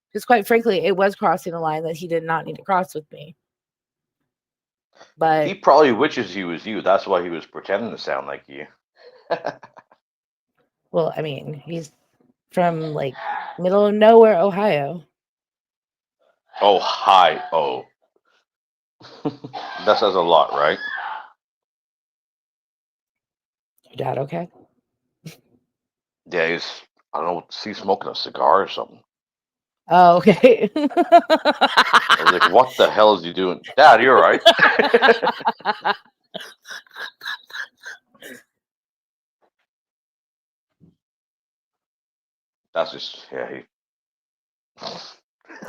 Because quite frankly, it was crossing a line that he did not need to cross with me. He But probably wishes he was you. That's why he was pretending to sound like you. well, I mean, he's from like middle of nowhere, Ohio. Oh, hi. Oh. That says a lot, right? Your dad okay? Yeah, I don't know, he's smoking a cigar or something. Oh, okay. I was like, what the hell is he doing? Dad, you're right. That's just, yeah, His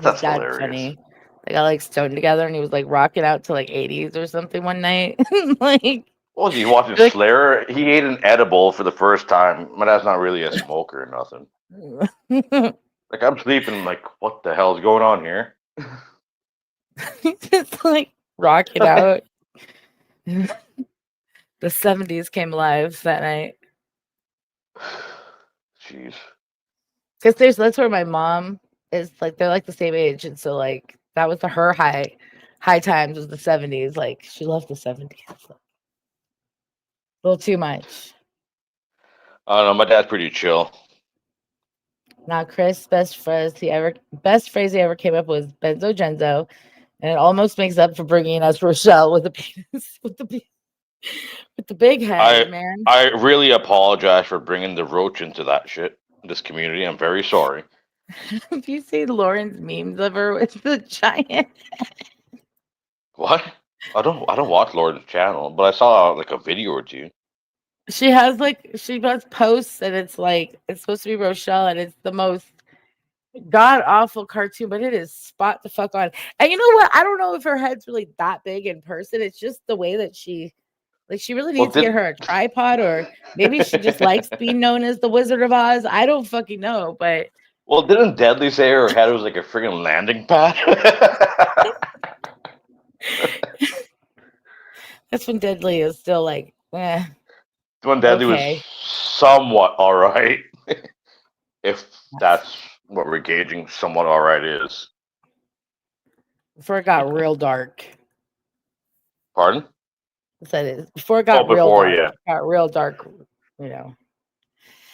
that's dad's hilarious. funny. They got like stoned together and he was like rocking out to like 80s or something one night. Like, What was he watching like Slayer? He ate an edible for the first time. My dad's not really a smoker or nothing. Like, I'm sleeping, like, what the hell is going on here? just like rocking out. The 70s came alive that night. Jeez. Because that's where my mom is, like, they're like the same age, and so like that was her high times was the 70s. Like she loved the 70s. A little too much. I don't know. My dad's pretty chill. Now Kris' best phrase he ever came up with was Benzo Genzo, and it almost makes up for bringing us Rochelle with the penis with the big head, man. I really apologize for bringing the roach into that shit. This community. I'm very sorry. Have you seen Lauren's memes of her with the giant? What? I don't watch Lord's channel, but I saw like a video or two. She does posts, and it's like it's supposed to be Rochelle, and it's the most god awful cartoon, but it is spot the fuck on. And you know what? I don't know if her head's really that big in person. It's just the way that she really needs to get her a tripod, or maybe she just likes being known as the Wizard of Oz. I don't fucking know, but well, didn't Deadly say her head was like a freaking landing pad? that's when Deadly is still like, When Deadly okay. was somewhat all right, if that's what we're gauging somewhat all right is. Before it got real dark. Pardon? That is before it got real dark. Yeah. It got real dark, you know.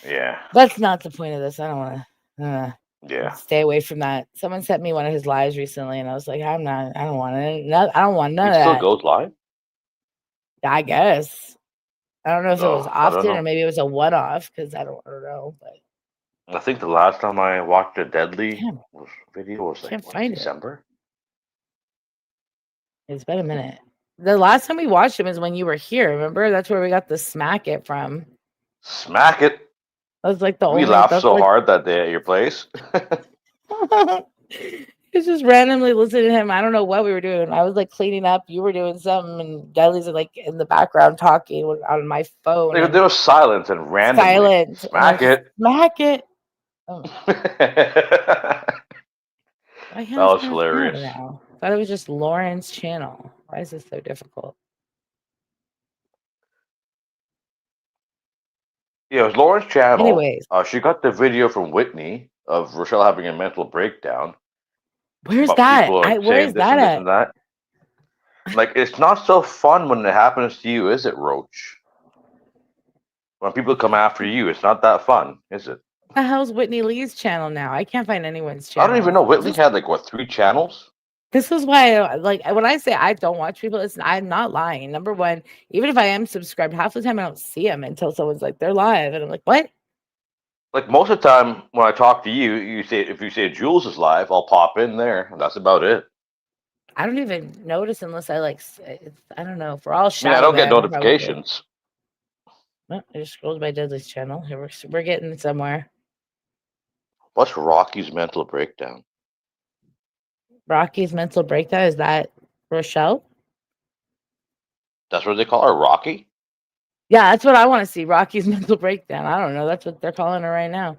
Yeah. That's not the point of this. I don't want to. Yeah. Stay away from that. Someone sent me one of his lives recently, and I was like, I don't want it. I don't want none of that. He still goes live? I guess. I don't know if it was I don't often know. or maybe it was a one-off, because I don't know. But I think the last time I watched a Deadly video was like December. It's been a minute. The last time we watched him is when you were here. Remember? That's where we got the Smack It from. Smack It. That was like the only. We laughed so hard that day at your place. It's just randomly listening to him. I don't know what we were doing. I was like cleaning up. You were doing something, and Deadly's like in the background talking on my phone. Like, there was silence and randomly. Silent. Smack it. Smack it. Oh. That was hilarious. Now. I thought it was just Lauren's channel. Why is this so difficult? Yeah, it was Lauren's channel. Anyways. She got the video from Whitney of Rochelle having a mental breakdown. Where's that? Where is that at? That. Like, it's not so fun when it happens to you, is it, Roach? When people come after you, it's not that fun, is it? What the hell's Whitney Lee's channel now? I can't find anyone's channel. I don't even know. Whitney had like, what, 3 channels? This is why, like, when I say I don't watch people, I'm not lying. Number one, even if I am subscribed, half the time I don't see them until someone's like, they're live. And I'm like, what? Like, most of the time when I talk to you, if you say Jules is live, I'll pop in there. And that's about it. I don't even notice unless I I don't know. For all I don't get notifications. I just scrolled by Deadly's channel. Here we're getting somewhere. What's Rocky's mental breakdown? Rocky's mental breakdown? Is that Rochelle? That's what they call her, Rocky? Yeah, that's what I want to see. Rocky's mental breakdown. I don't know. That's what they're calling her right now.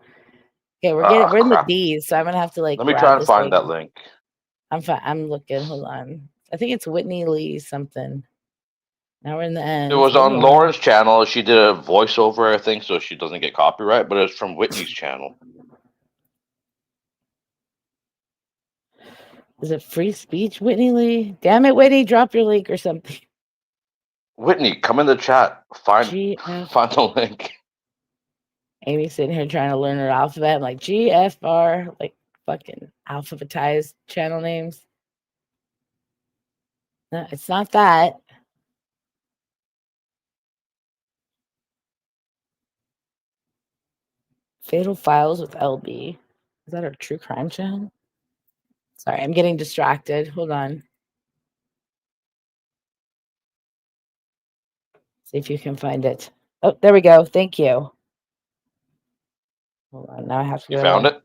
Okay, we're in the D's, so I'm gonna have to like. Let me try and find that link. I'm looking. Hold on. I think it's Whitney Lee something. Now we're in the end. It was on Lauren's channel. She did a voiceover, I think, so she doesn't get copyright. But it's from Whitney's channel. Is it free speech, Whitney Lee? Damn it, Whitney, drop your link or something. Whitney, come in the chat. Find the link. Amy's sitting here trying to learn her alphabet. I'm like, GFR, like fucking alphabetized channel names. No, it's not that. Fatal Files with LB. Is that our true crime channel? Sorry, I'm getting distracted. Hold on. See if you can find it. Oh, there we go. Thank you. Hold on. Now I have to go. You found it?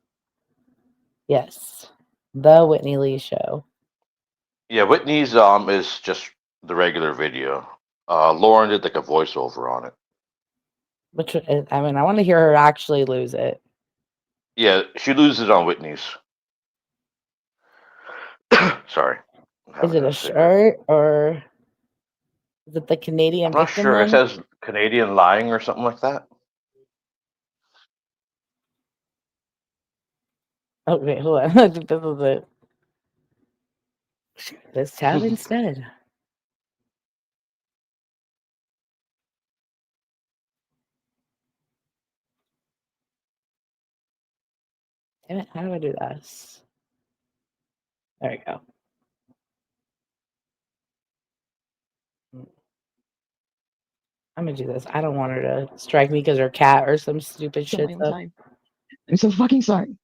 Yes. The Whitney Lee Show. Yeah, Whitney's is just the regular video. Lauren did like a voiceover on it. Which, I mean, I want to hear her actually lose it. Yeah, she loses on Whitney's. Sorry. Is it a shirt or Is it the Canadian I'm not victim sure. It one? says Canadian lying or something like that. Okay, hold on. I think this is it. This tab instead. Damn it, how do I do this? There we go. I'm gonna do this. I don't want her to strike me because her cat or some stupid shit. I'm so fucking sorry.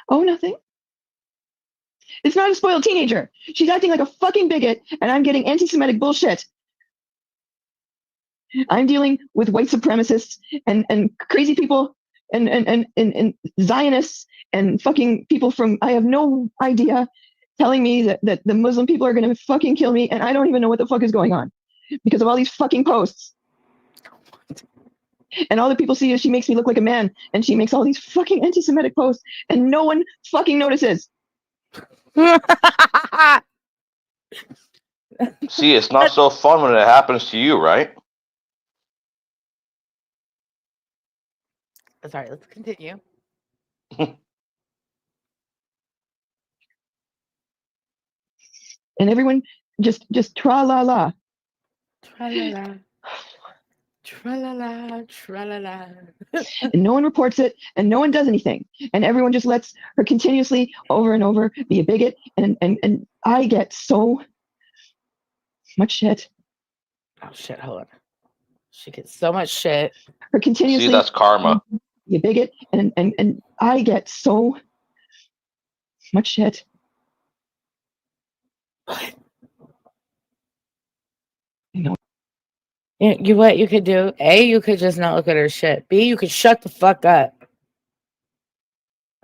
Oh, nothing. It's not a spoiled teenager. She's acting like a fucking bigot, and I'm getting anti-Semitic bullshit. I'm dealing with white supremacists and crazy people and Zionists and fucking people from I have no idea telling me that the Muslim people are gonna fucking kill me, and I don't even know what the fuck is going on because of all these fucking posts. And all the people see is she makes me look like a man, and she makes all these fucking anti-Semitic posts, and no one fucking notices. See, it's not so fun when it happens to you, right? Sorry, let's continue. And everyone just tra la la. Tra-la-la. Tra-la-la, tra-la-la. And no one reports it, and no one does anything, and everyone just lets her continuously over and over be a bigot, and I get so much shit. Oh shit, hold on. She gets so much shit. Her continuously See, that's karma. be a bigot, and I get so much shit. You know, You what you could do? A, you could just not look at her shit. B, you could shut the fuck up.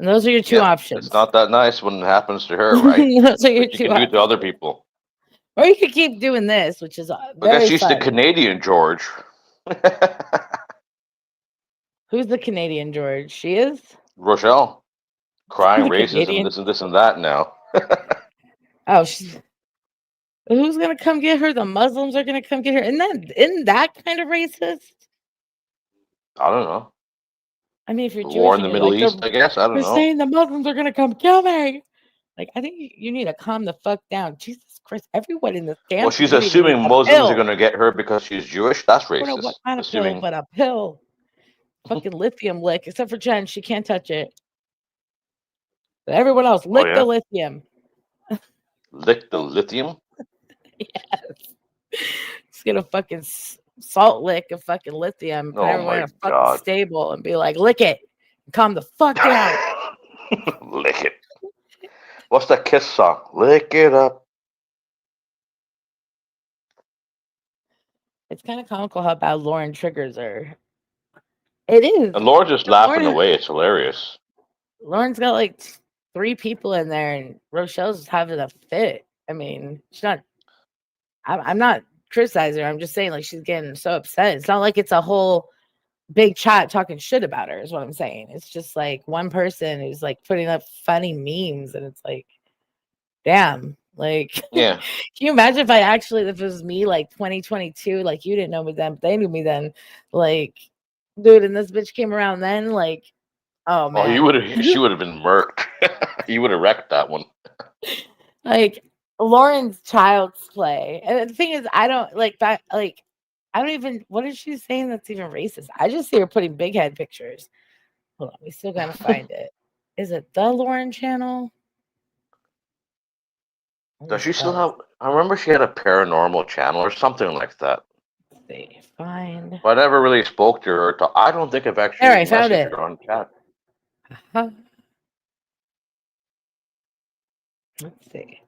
And those are your two options. It's not that nice when it happens to her, right? Those are your But you two can do it to other options. people. Or you could keep doing this, which is I very guess she's fun. the Canadian George. Who's the Canadian George? She is? Rochelle. Crying The racism, Canadian? this and that now. Oh, who's gonna come get her? The Muslims are gonna come get her. Isn't that kind of racist? I don't know. I mean, if you're The Jewish war in and the you're Middle like, East, I guess. I don't they're know. saying the Muslims are gonna come kill me. Like, I think you need to calm the fuck down. Jesus Christ, everyone in this damn Well, she's community needs assuming a Muslims are pill. going to get her because she's Jewish. That's I don't know what racist. kind of pill, Assuming. but a pill. Fucking lithium lick, except for Jen, she can't touch it. But everyone else, lick the lithium. Lick the lithium? Yes. Just get a fucking salt lick of fucking lithium, put Oh everyone in my a fucking God. stable and be like, lick it. And calm the fuck down. Lick it. What's that Kiss song? Lick it up. It's kind of comical how bad Lauren triggers her. It is. And Laura's just laughing Lauren, away. It's hilarious. Lauren's got like 3 people in there, and Rochelle's having a fit. I mean, she's not. I'm not criticizing her. I'm just saying, like, she's getting so upset. It's not like it's a whole big chat talking shit about her, is what I'm saying. It's just like one person who's like putting up funny memes, and it's like, damn. Like, Yeah. can you imagine if it was me, like 2022, like you didn't know me then, but they knew me then, like, dude, and this bitch came around then, like, oh man, she would have been murked. You would have wrecked that one. like Lauren's child's play. And the thing is, I don't like that. Like, I don't even. What is she saying that's even racist? I just see her putting big head pictures. Hold on, we still gotta find it. Is it the Lauren channel? Does she still have? I remember she had a paranormal channel or something like that. Let's see, find. But I never really spoke to her. I don't think I've actually There, I found messaged it. her on chat. Uh-huh. Let's see.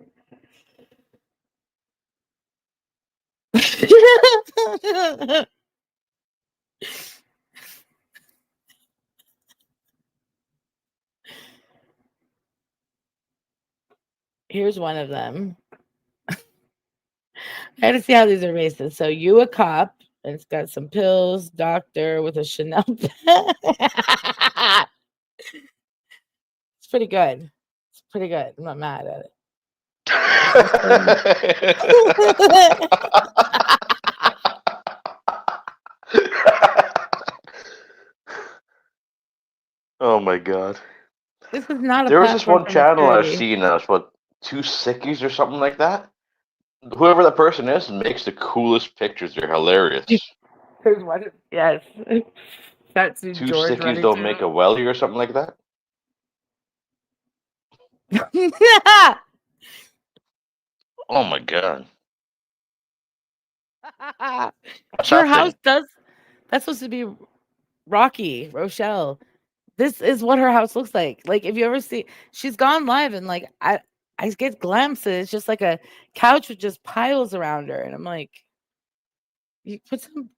Here's one of them. I gotta see how these are racist. So you a cop, and it's got some pills, doctor with a Chanel bag. It's pretty good. It's pretty good. I'm not mad at it. Oh my god. This is not a There was this platform one for channel I've maturity. seen that's what, two sickies or something like that. Whoever that person is makes the coolest pictures. They're hilarious. There's one. Yes. That's who Two George sickies running don't make a welly or something like that. to. Oh my god. What's Her that house thing? does. That's supposed to be Rocky, Rochelle. This is what her house looks like. Like if you ever see, she's gone live and like I get glimpses. It's just like a couch with just piles around her, and I'm like, you put some,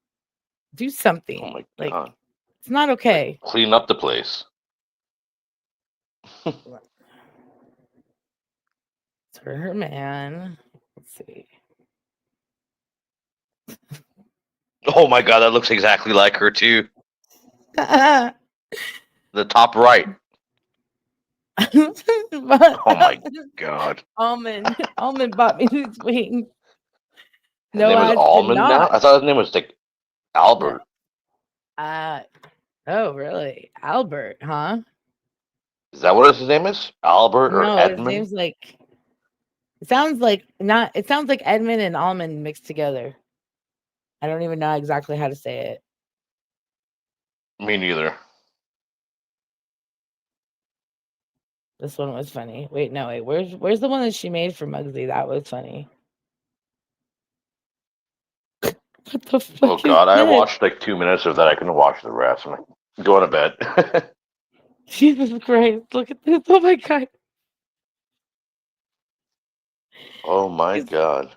do Oh something. my Like god. it's not Like, okay. clean up the place. It's her man. Let's see. Oh my god, that looks exactly like her too. But- The top right. Oh my god. Almond bought me these wings. His No name is ads did Almond now? not. I thought his name was like No. Albert. Oh really? Albert, huh? Is that what his name is? Albert or No, his Edmund? name's like it sounds like not it sounds like Edmund and almond mixed together. I don't even know exactly how to say it. Me neither. This one was funny. Wait, no, wait. Where's the one that she made for Muggsy? That was funny. What the Oh fuck is god, I this? watched like 2 minutes of that. I couldn't watch the rest. I'm like, going to bed. Jesus Christ! Look at this! Oh my god! Oh my These, god.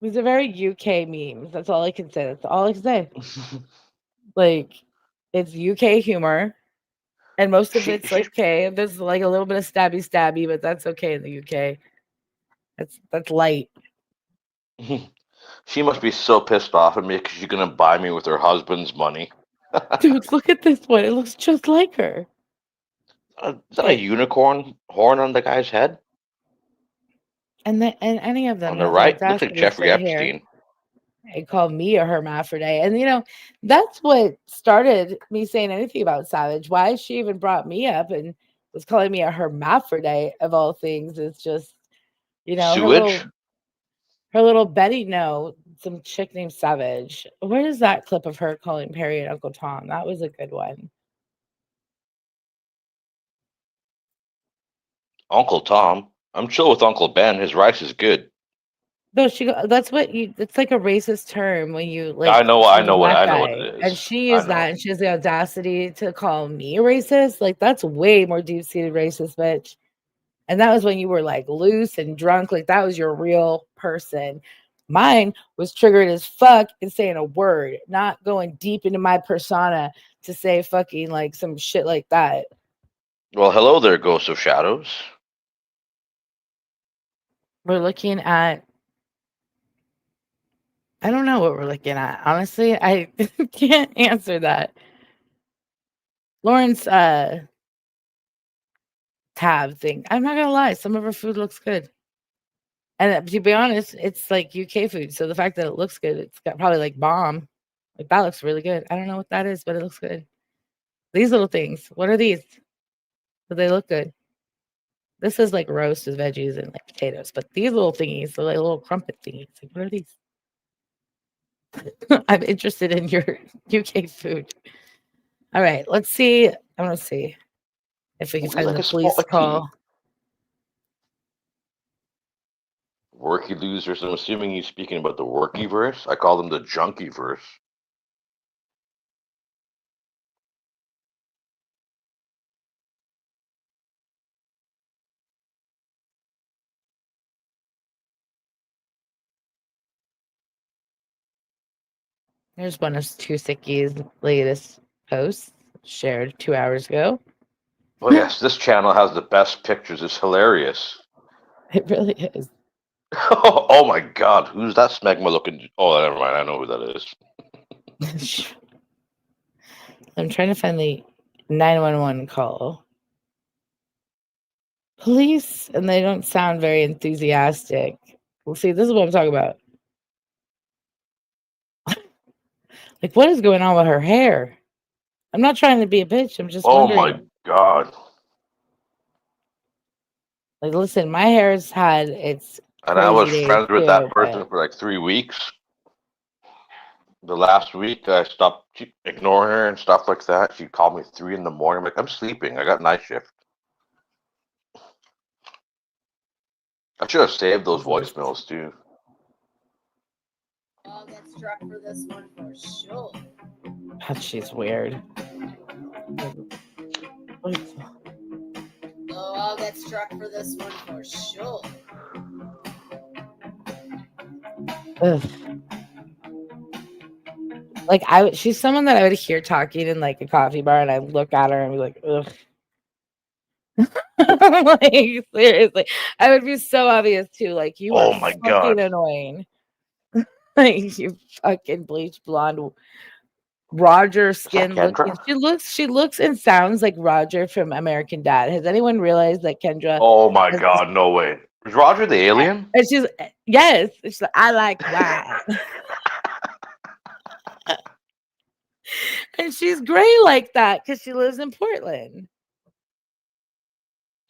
these are very UK memes. That's all I can say. That's all I can say. Like, it's UK humor, and most of she it's she's like okay. There's like a little bit of stabby, but that's okay in the UK. That's light. she must be so pissed off at me because she's gonna buy me with her husband's money. Dude, look at this one. It looks just like her. Is that a unicorn horn on the guy's head? And any of them On the have the right, looks like audacity to Jeffrey sit here Epstein. and call me a hermaphrodite. And that's what started me saying anything about Savage. Why she even brought me up and was calling me a hermaphrodite of all things is just, Sewage? her little Betty some chick named Savage. Where is that clip of her calling Perry and Uncle Tom? That was a good one. Uncle Tom. I'm chill with Uncle Ben. His rice is good. No, that's what it's like a racist term when you I like know she's a I black know what guy. it And is. she I used know. that and she has the audacity to call me a racist. Like that's way more deep-seated racist, bitch. And that was when you were like loose and drunk, like that was your real person. Mine was triggered as fuck and saying a word, not going deep into my persona to say fucking like some shit like that. Well, hello there, Ghost of Shadows. We're looking at I don't know what we're looking at. Honestly, I can't answer that. Lauren's tab thing. I'm not gonna lie, some of her food looks good. And to be honest, it's like UK food. So the fact that it looks good, it's got probably like bomb. Like that looks really good. I don't know what that is, but it looks good. These little things. What are these? But they look good. This is like roast with veggies and like potatoes, but these little thingies are like little crumpet thingies. Like, what are these? I'm interested in your UK food. All right, let's see. I want to see if we can Ooh, find like the a spot police of tea. call. Worky losers. I'm assuming he's speaking about the worky verse. I call them the junkie verse. There's one of Two Sickies' latest posts shared 2 hours ago. Oh yes, this channel has the best pictures. It's hilarious. It really is. Oh my god, who's that smegma looking? Oh, never mind. I know who that is. I'm trying to find the 911 call. police, and they don't sound very enthusiastic. Well, see, this is what I'm talking about. Like, what is going on with her hair? I'm not trying to be a bitch. I'm just Oh wondering. my god. Like, listen, my hair's had its And I was crazy days friends with too, that person but for like 3 weeks. The last week, I stopped ignoring her and stuff like that. She called me 3 in the morning. I'm like, I'm sleeping. I got night shift. I should have saved those voicemails too. I'll get struck for this one for sure. she's weird. Oh, I'll get struck for this one for sure. Ugh. Like she's someone that I would hear talking in like a coffee bar, and I look at her and be like, ugh. Like seriously, I would be so obvious too. Like you are Oh my fucking god. annoying. Like you fucking bleach blonde Roger skin looking. Kendra? She looks and sounds like Roger from American Dad. Has anyone realized that Kendra Oh my has god, no way. Is Roger the alien? and she's yes, she's like, I like wine. And she's gray like that because she lives in Portland.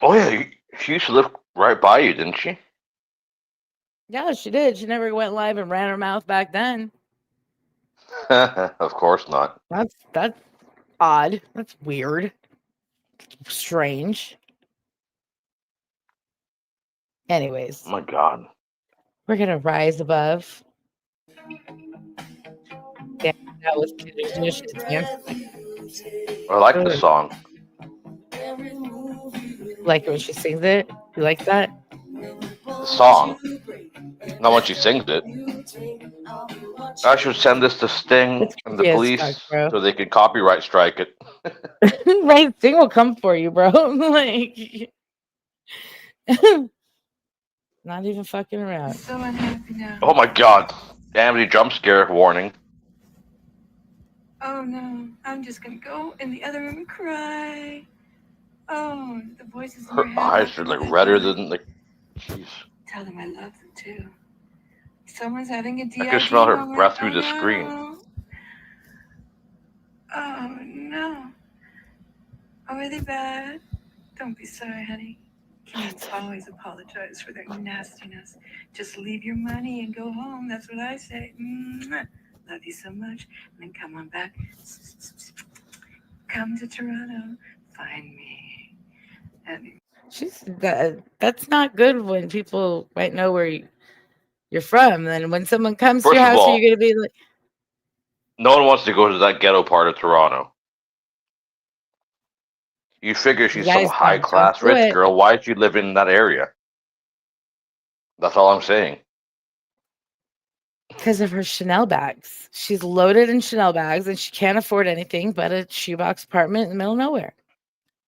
Oh yeah, she used to live right by you, didn't she? Yeah, she did. She never went live and ran her mouth back then. Of course not. That's odd. That's weird. Strange. Anyways, Oh my god. we're gonna rise above. Yeah, that was Kendrick's dance. I like the song. Like it when she sings it. You like that? The song. Not when she sings it. I should send this to Sting It's and the creepy as police fuck, bro. so they can copyright strike it. Right, Sting will come for you, bro. Like, not even fucking around. So unhappy now. Oh my god. Damn, jump scare warning. Oh no, I'm just gonna go in the other room and cry. Oh, the voices in your Her head. eyes are like redder than like. Jeez. Tell them I love them too. Someone's having a DID I can smell her moment. breath through Oh, the screen. no. Oh no. Oh, are they bad? Don't be sorry, honey. Kids always apologize for their nastiness. Just leave your money and go home. That's what I say. Mwah. Love you so much. And then come on back. Come to Toronto. Find me. And That's not good when people might know where you're from. Then when someone comes to First your of house, all, are you gonna be like, no one wants to go to that ghetto part of Toronto. You figure she's some guys high don't class do rich it girl. Why'd she live in that area? That's all I'm saying. because of her Chanel bags. She's loaded in Chanel bags and she can't afford anything but a shoebox apartment in the middle of nowhere.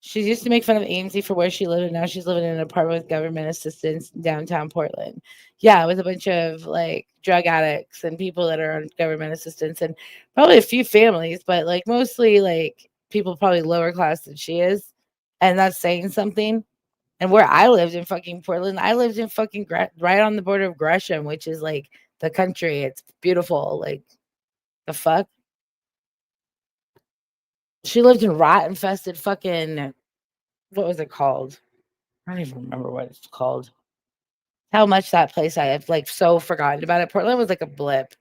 She used to make fun of AMC for where she lived, and now she's living in an apartment with government assistance in downtown Portland. Yeah, with a bunch of like drug addicts and people that are on government assistance, and probably a few families, but like mostly like people probably lower class than she is, and that's saying something. And where I lived in fucking Portland, I lived in fucking right on the border of Gresham, which is like the country. It's beautiful. Like the fuck. She lived in rat infested fucking what was it called? I don't even remember what it's called. How much that place I have like so forgotten about it. Portland was like a blip.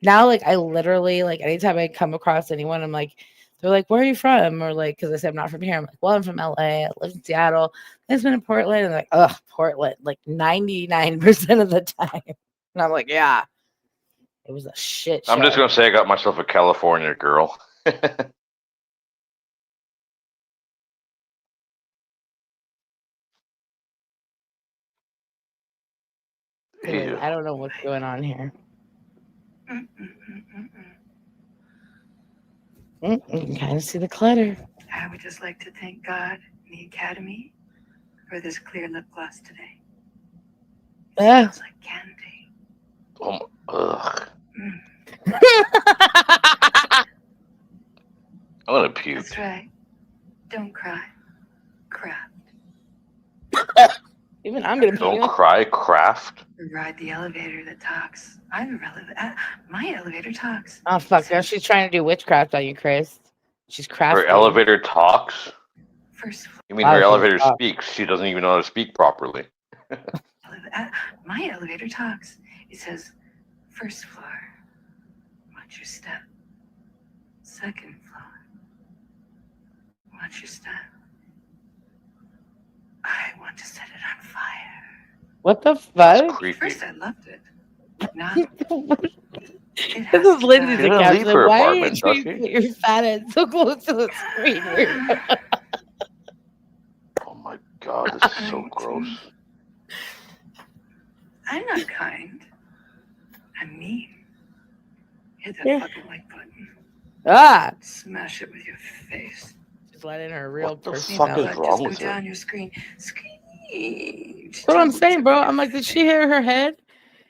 Now, like I literally like anytime I come across anyone, I'm like, they're like, "Where are you from?" Or like, because I say I'm not from here. I'm like, "Well, I'm from LA. I live in Seattle. I've been in Portland." And they're like, "Ugh, Portland!" Like 99% of the time. And I'm like, "Yeah, it was a shit show." I'm just gonna say I got myself a California girl. Anyways, I don't know what's going on here. You can kind of see the clutter. I would just like to thank God and the Academy for this clear lip gloss today. It smells like candy. Ugh. I'm gonna puke. That's right. Don't cry. Craft. Even I'm gonna pee. Don't cry, craft. Ride the elevator that talks. My elevator talks. Oh fuck! Now she's trying to do witchcraft on you, Kris. She's crafting. Her elevator talks. First floor. You mean her elevator speaks? She doesn't even know how to speak properly. My elevator talks. It says, first floor. Watch your step. Second floor. Watch your step. I want to set it on fire. What the fuck? That's creepy. First, I loved it. Now, This is Lindsay's She didn't account. leave She's like, her why apartment, did does you she? put your fat head so close to the screen? Oh my god, this is so gross. I'm not kind. I'm mean. Hit that Yeah. fucking like button. Ah! Smash it with your face. She's letting her real What the person fuck out. is Just wrong go with her? down your screen. Scream. That's what I'm saying, bro. I'm like, did she hit her head?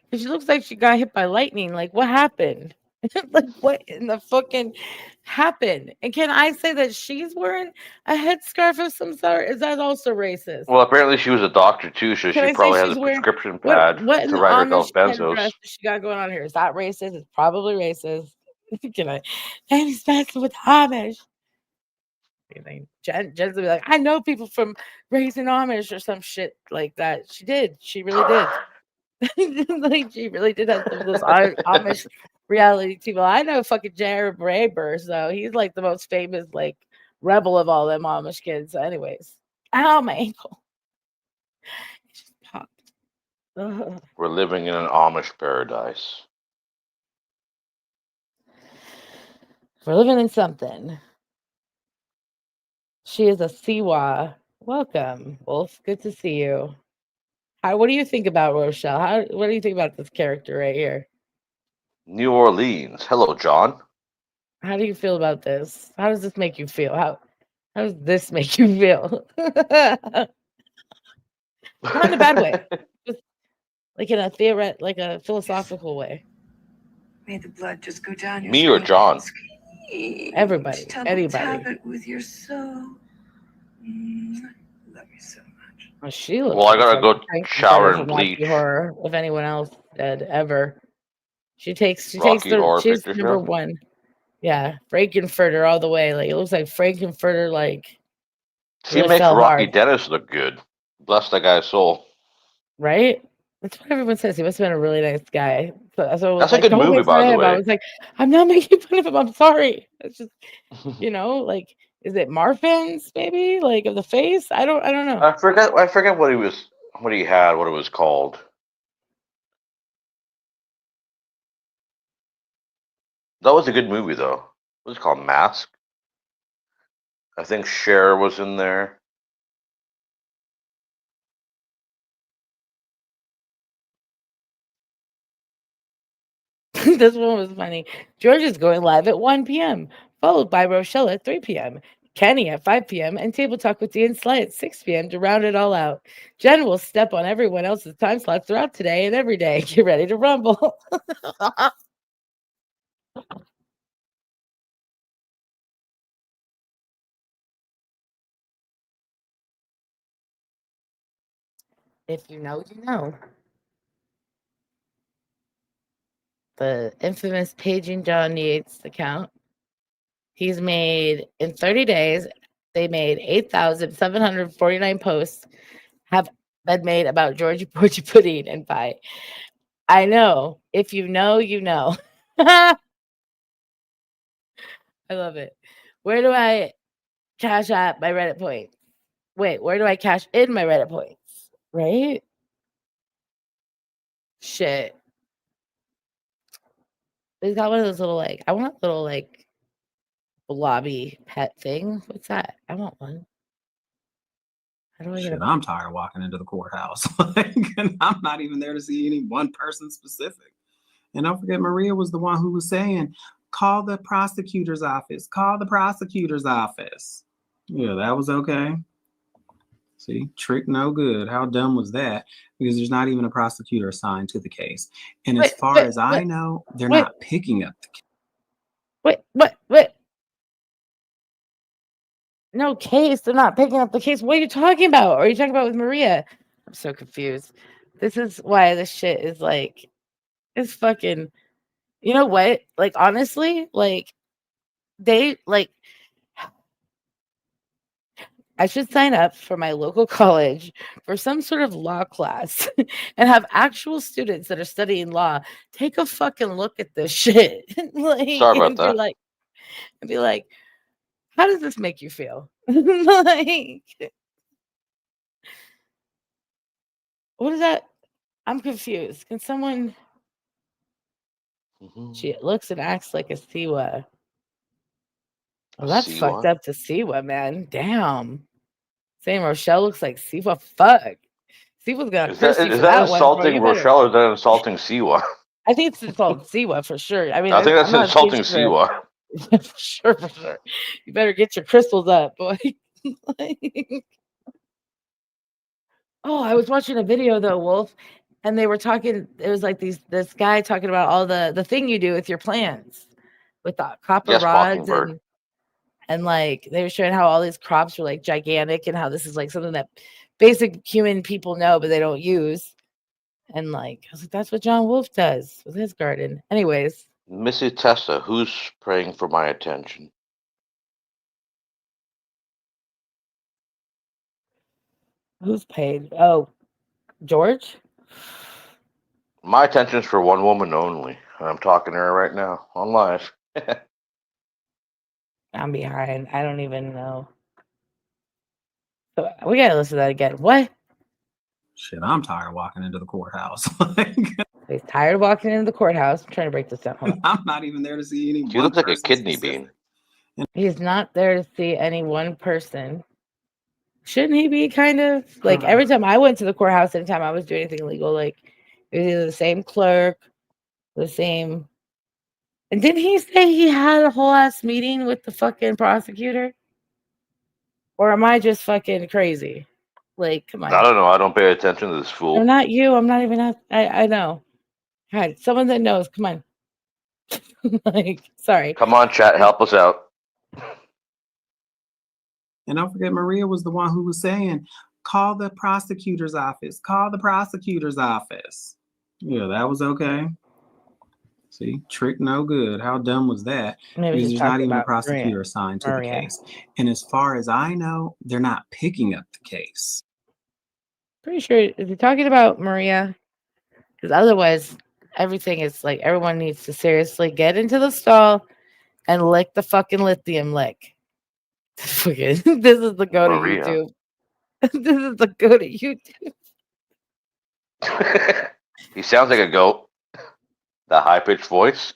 Because she looks like she got hit by lightning. Like, what happened? Like, what in the fucking happened? And can I say that she's wearing a headscarf of some sort? Is that also racist? Well, apparently she was a doctor too, so Can I she say probably has she's a wearing- prescription pad What in to the write herself Amish headdress benzos. does she got going on here? Is that racist? It's probably racist. Can I? And he's messing with Amish. Jen's gonna be like, I know people from raising Amish or some shit like that. She did. She really did. Like she really did have some of those Amish reality TV. I know fucking Jared Braber, so he's like the most famous like rebel of all them Amish kids. So anyways, ow, my ankle. It just popped. Ugh. We're living in an Amish paradise. We're living in something. She is a Siwa. Welcome, Wolf. Good to see you. What do you think about Rochelle? What do you think about this character right here? New Orleans. Hello, John. How do you feel about this? How does this make you feel? How does this make you feel? Not in a bad way. Just like in a like a philosophical way. May the blood just go down your Me screen. or John? Scream. Everybody, Tap anybody. it with your soul. Love you so much. Oh, she looks Well, I like gotta go fucking shower Frankenfurter and from Rocky bleach. Horror, if anyone else did ever. She takes Rocky Horror she's Picture number Show? one. Yeah, Frankenfurter all the way. Like it looks like Frankenfurter like She really makes fell Rocky hard. Dennis look good. Bless that guy's soul. Right? That's what everyone says. He must have been a really nice guy. So That's was a like, good don't movie, make fun by of the him. I way. was like, I'm not making fun of him. I'm sorry. It's just, like, is it Marfan's maybe? Like of the face? I don't know. I forget what it was called. That was a good movie though. What was it called? Mask? I think Cher was in there. This one was funny. George is going live at 1 p.m., followed by Rochelle at 3 p.m., Kenny at 5 p.m., and Table Talk with Dee and Sly at 6 p.m. to round it all out. Jen will step on everyone else's time slots throughout today and every day. Get ready to rumble. If you know, you know. The infamous Paging John Yates account. He's made, in 30 days, they made 8,749 posts have been made about Georgia Porgy pudding and pie. I know. If you know, you know. I love it. Where do I cash out my Reddit points? Wait, where do I cash in my Reddit points? Right? Shit. He's got one of those little, like, I want a little, like, blobby pet thing. What's that? I want one. How do I get Shit, a I'm tired of walking into the courthouse. And I'm not even there to see any one person specific. And don't forget, Maria was the one who was saying, call the prosecutor's office. Call the prosecutor's office. Yeah, that was okay. See, trick no good. How dumb was that? Because there's not even a prosecutor assigned to the case. And as far as I know, they're not picking up the case. What? No case. They're not picking up the case. What are you talking about? Are you talking about with Maria? I'm so confused. This is why this shit is like, it's fucking, you know what? Like, honestly, like, they, like, I should sign up for my local college for some sort of law class and have actual students that are studying law take a fucking look at this shit. Like, Sorry about and be that. like, and be like, how does this make you feel? Like, what is that? I'm confused. Can someone? She looks and acts like a Siwa. Well, that's fucked Siwa? up to Siwa, man. Damn. Saying Rochelle looks like Siwa. Fuck. Siwa's gonna curse you Is for that that one, bro. insulting You better. Rochelle or is that insulting Siwa? I think it's called Siwa for sure. I mean, I think I'm that's not a insulting teacher Siwa. for sure, for sure. You better get your crystals up, boy. Like, oh, I was watching a video though, Wolf, and they were talking. It was like this guy talking about all the thing you do with your plants, with the copper Yes, rods Mockingbird. and like they were showing how all these crops were like gigantic and how this is like something that basic human people know but they don't use. And like I was like, that's what John Wolf does with his garden. Anyways, Missy Tessa, who's praying for my attention? who's paid? Oh, George. My attention's for one woman only. I'm talking to her right now on live. I'm behind. I don't even know. So we gotta listen to that again. What? Shit, I'm tired of walking into the courthouse. He's tired of walking into the courthouse. I'm trying to break this down. Hold on. I'm not even there to see any She one looks like a person kidney specific. bean. He's not there to see any one person. Shouldn't he be kind of like every time I went to the courthouse, anytime I was doing anything illegal, like it was either the same clerk, the same. And didn't he say he had a whole ass meeting with the fucking prosecutor? Or am I just fucking crazy? Like, come I on. don't know. I don't pay attention to this I'm fool. not you. I'm not even. I know. God, someone that knows. Come on. Like, sorry. Come on, chat, help us out. And don't forget, Maria was the one who was saying, call the prosecutor's office, call the prosecutor's office. Yeah, that was okay. See, trick no good. How dumb was that? Maybe Because he's there's not talking even a about prosecutor assigned to the Maria. case. And as far as I know, they're not picking up the case. Pretty sure is he talking about Maria? Because otherwise, everything is like everyone needs to seriously get into the stall and lick the fucking lithium lick. This is the go to Maria. YouTube. This is the go to YouTube. He sounds like a goat. That high pitched voice.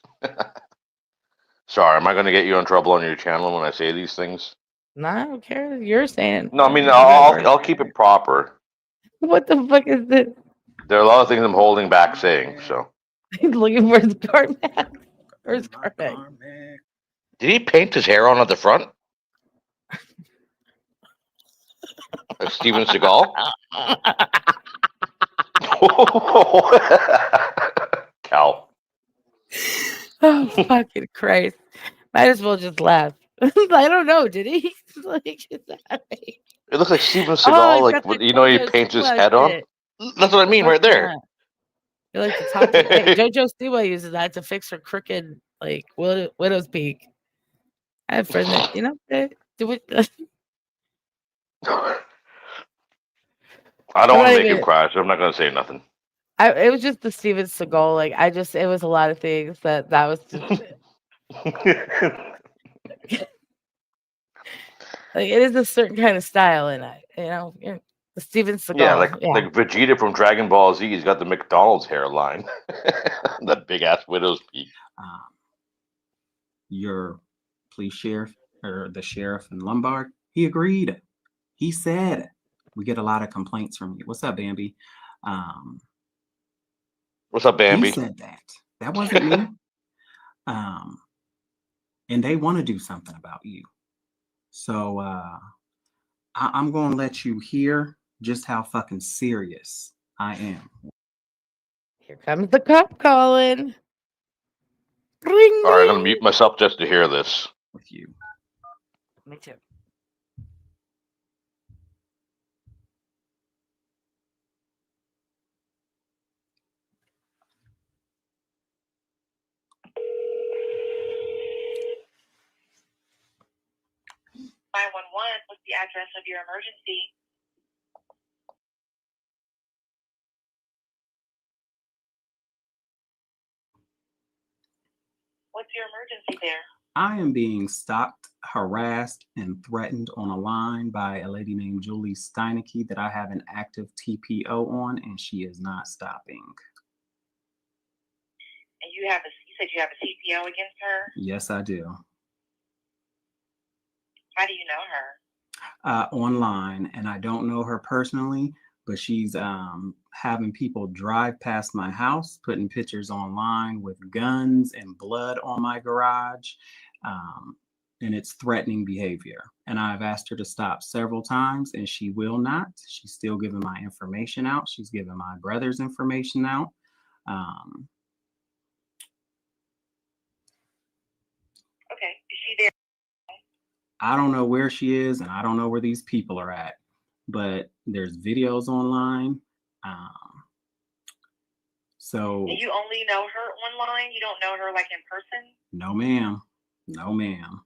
Sorry, am I going to get you in trouble on your channel when I say these things? No, I don't care. You're saying. No, I mean Whatever. I'll keep it proper. What the fuck is this? There are a lot of things I'm holding back saying. So, He's looking for his Carmack. Where's Carmack? did he paint his hair on at the front? Like Steven Seagal? Cal. Oh, fucking Christ. Might as well just laugh. I don't know. Did he? Like, is that right? It looks like Steven Oh, Seagal, he's like got the he JoJo paints his Siwa head on. shit. That's what I mean, right there. You like to talk to hey, JoJo Siwa uses that to fix her crooked like widow's peak. I have friends that they do it. I don't want to make even, him cry, so I'm not going to say nothing. it was just the Steven Seagal. Like it was a lot of things that was just like it is a certain kind of style in it, the Steven Seagal. Yeah, like Vegeta from Dragon Ball Z. He's got the McDonald's hairline, that big ass widow's peak. Your police sheriff or the sheriff in Lombard, he agreed. He said, "We get a lot of complaints from you." What's up, Bambi? What's up, Bambi? He said that. That wasn't me. And they want to do something about you. So I'm going to let you hear just how fucking serious I am. Here comes the cop calling. Ring, all right, I'm going to mute myself just to hear this. With you. Me too. 911. What's the address of your emergency? What's your emergency there? I am being stalked, harassed, and threatened on a line by a lady named Julie Steinecke that I have an active TPO on, and she is not stopping. And you said you have a TPO against her? Yes, I do. How do you know her? Online, and I don't know her personally, but she's having people drive past my house, putting pictures online with guns and blood on my garage, and it's threatening behavior. And I've asked her to stop several times, and she will not. She's still giving my information out. She's giving my brother's information out. Okay, is she there? I don't know where she is, and I don't know where these people are at, but there's videos online. So And you only know her online? You don't know her like in person? No, ma'am. No, ma'am.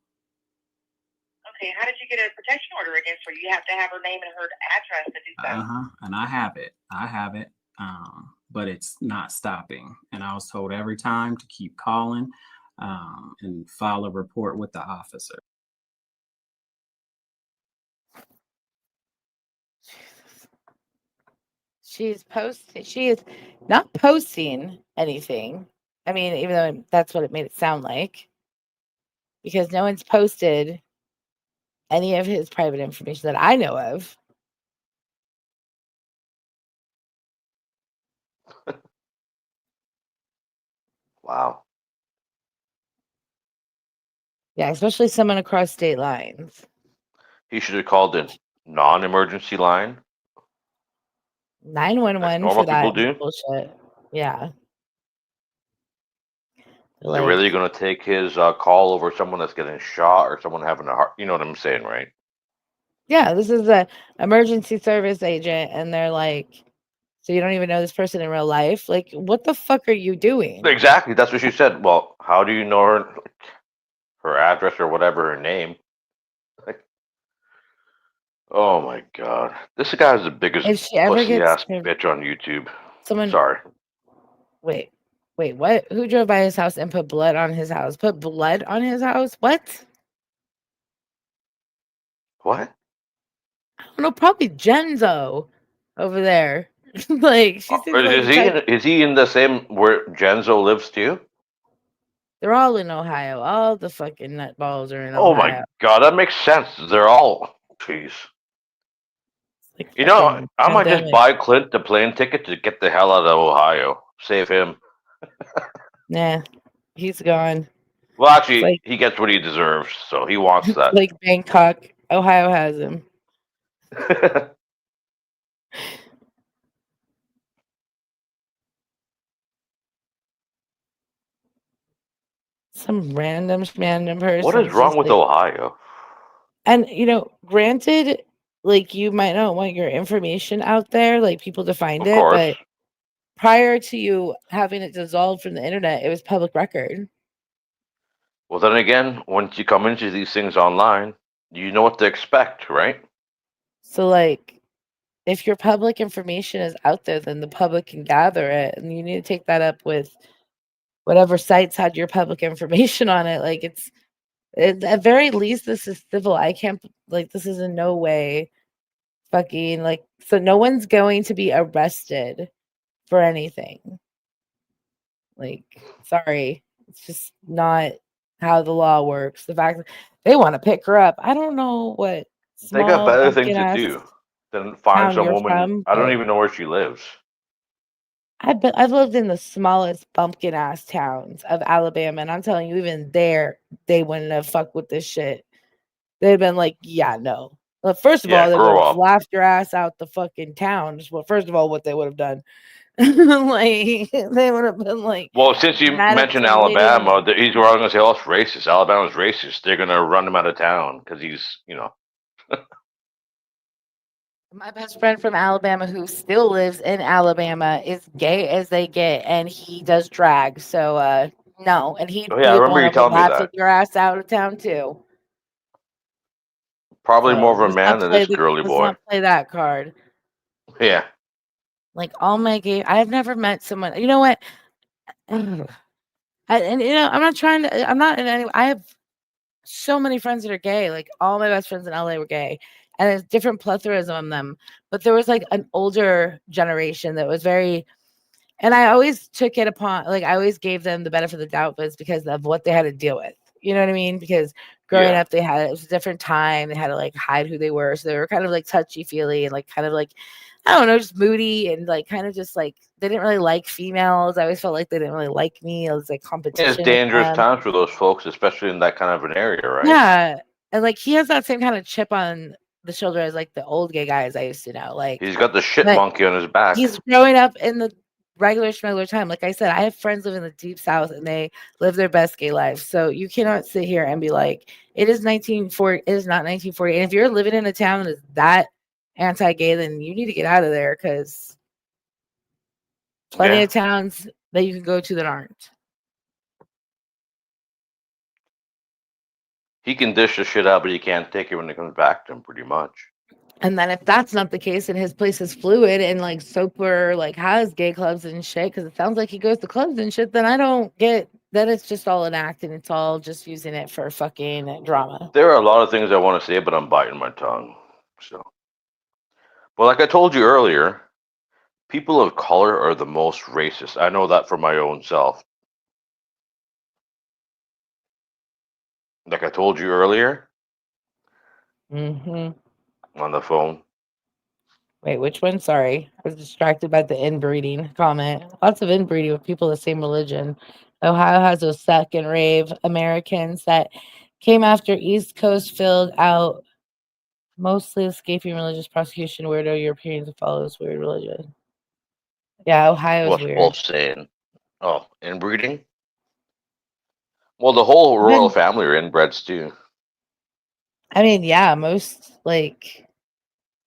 Okay, how did you get a protection order against her? You have to have her name and her address to do so. And I have it. But it's not stopping. And I was told every time to keep calling and file a report with the officer. She is not posting anything. I mean, even though that's what it made it sound like, because no one's posted any of his private information that I know of. Wow. Yeah, especially someone across state lines. He should have called the non-emergency line. 911 normal for that people do. bullshit. Yeah. Is it really going to take his call over someone that's getting shot or someone having a heart? You know what I'm saying, right? Yeah, this is a emergency service agent, and they're like, so you don't even know this person in real life? Like, what the fuck are you doing? Exactly. That's what she said. Well, how do you know her address or whatever her name? Like, oh my god, this guy is the biggest If she ever pussy gets ass bitch on YouTube. someone, Sorry. wait, what? Who drove by his house and put blood on his house? Put blood on his house? What? What? I don't know. Probably Genzo over there. Like, she seems like Is the type. is he in the same where Genzo lives too? They're all in Ohio. All the fucking nutballs are in Oh Ohio. my god, that makes sense. They're all. Jeez. Like, You know, fucking I might just pandemic. buy Clint the plane ticket to get the hell out of Ohio. Save him. Nah, he's gone. Well, actually, like- he gets what he deserves, so he wants that. Like Bangkok, Ohio has him. Some random person. What is wrong with Ohio? And, granted, like, you might not want your information out there, like, people to find Of it, course. but prior to you having it dissolved from the internet, it was public record. Well, then again, once you come into these things online, you know what to expect, right? So, like, if your public information is out there, then the public can gather it, and you need to take that up with whatever sites had your public information on it. Like, at very least, this is civil. I can't, like, this is in no way fucking, like, so no one's going to be arrested for anything. Like, sorry, it's just not how the law works. The fact that they want to pick her up, I don't know what They got small better things to bumpkin-ass do than find town some you're woman. from, I don't but even know where she lives. I've lived in the smallest bumpkin ass towns of Alabama, and I'm telling you, even there, they wouldn't have fucked with this shit. They'd been like, yeah, no. Well, first of all, they would grow have up. laughed your ass out the fucking town. Well, first of all, what they would have done. Like, they would have been like, Well, since you mentioned Madison lady. Alabama, he's going to say, "Oh, it's racist. Alabama's racist." They're going to run him out of town because he's, My best friend from Alabama, who still lives in Alabama, is gay as they get, and he does drag. So, no, and he'd Oh, yeah, I be remember you one of them telling me laughing that. your ass out of town too. Probably So more of a let's not man than play this girly let's boy. not play that card. Yeah. Like all my gay, I've never met someone. You know what? And I'm not trying to. I'm not in any. I have so many friends that are gay. Like all my best friends in LA were gay, and there's different plethoras of them. But there was like an older generation that was very. And I always took it upon, like, I always gave them the benefit of the doubt, but it's because of what they had to deal with. You know what I mean? Because growing Yeah. up, it was a different time. They had to like hide who they were. So they were kind of like touchy feely and like kind of like, I don't know, just moody and like kind of just like they didn't really like females. I always felt like they didn't really like me. I was like Yeah, it's competition with dangerous them. times for those folks, especially in that kind of an area, right? Yeah. And like he has that same kind of chip on the shoulder as like the old gay guys I used to know. Like, He's got the shit but monkey on his back. he's growing up in the regular schmegular time. Like I said, I have friends live in the deep south and they live their best gay life. So you cannot sit here and be like, it is 1940. It is not 1940. And if you're living in a town that is that anti-gay, then you need to get out of there because plenty Yeah. of towns that you can go to that aren't. He can dish the shit out, but he can't take it when it comes back to him, pretty much. And then if that's not the case and his place is fluid and like Soper like has gay clubs and shit, because it sounds like he goes to clubs and shit, then I don't get that it's just all an act and it's all just using it for fucking drama. There are a lot of things I want to say, but I'm biting my tongue. So, but like I told you earlier, people of color are the most racist. I know that for my own self. Like I told you earlier Mm-hmm. on the phone. Wait, which one? Sorry. I was distracted by the inbreeding comment. Lots of inbreeding with people of the same religion. Ohio has those second rave Americans that came after East Coast filled out mostly escaping religious prosecution, weirdo Europeans who follow this weird religion. Yeah, Ohio's What's Wolf weird. saying? Oh, inbreeding? Well, the whole royal Then, family are inbreds too. I mean, yeah, most like,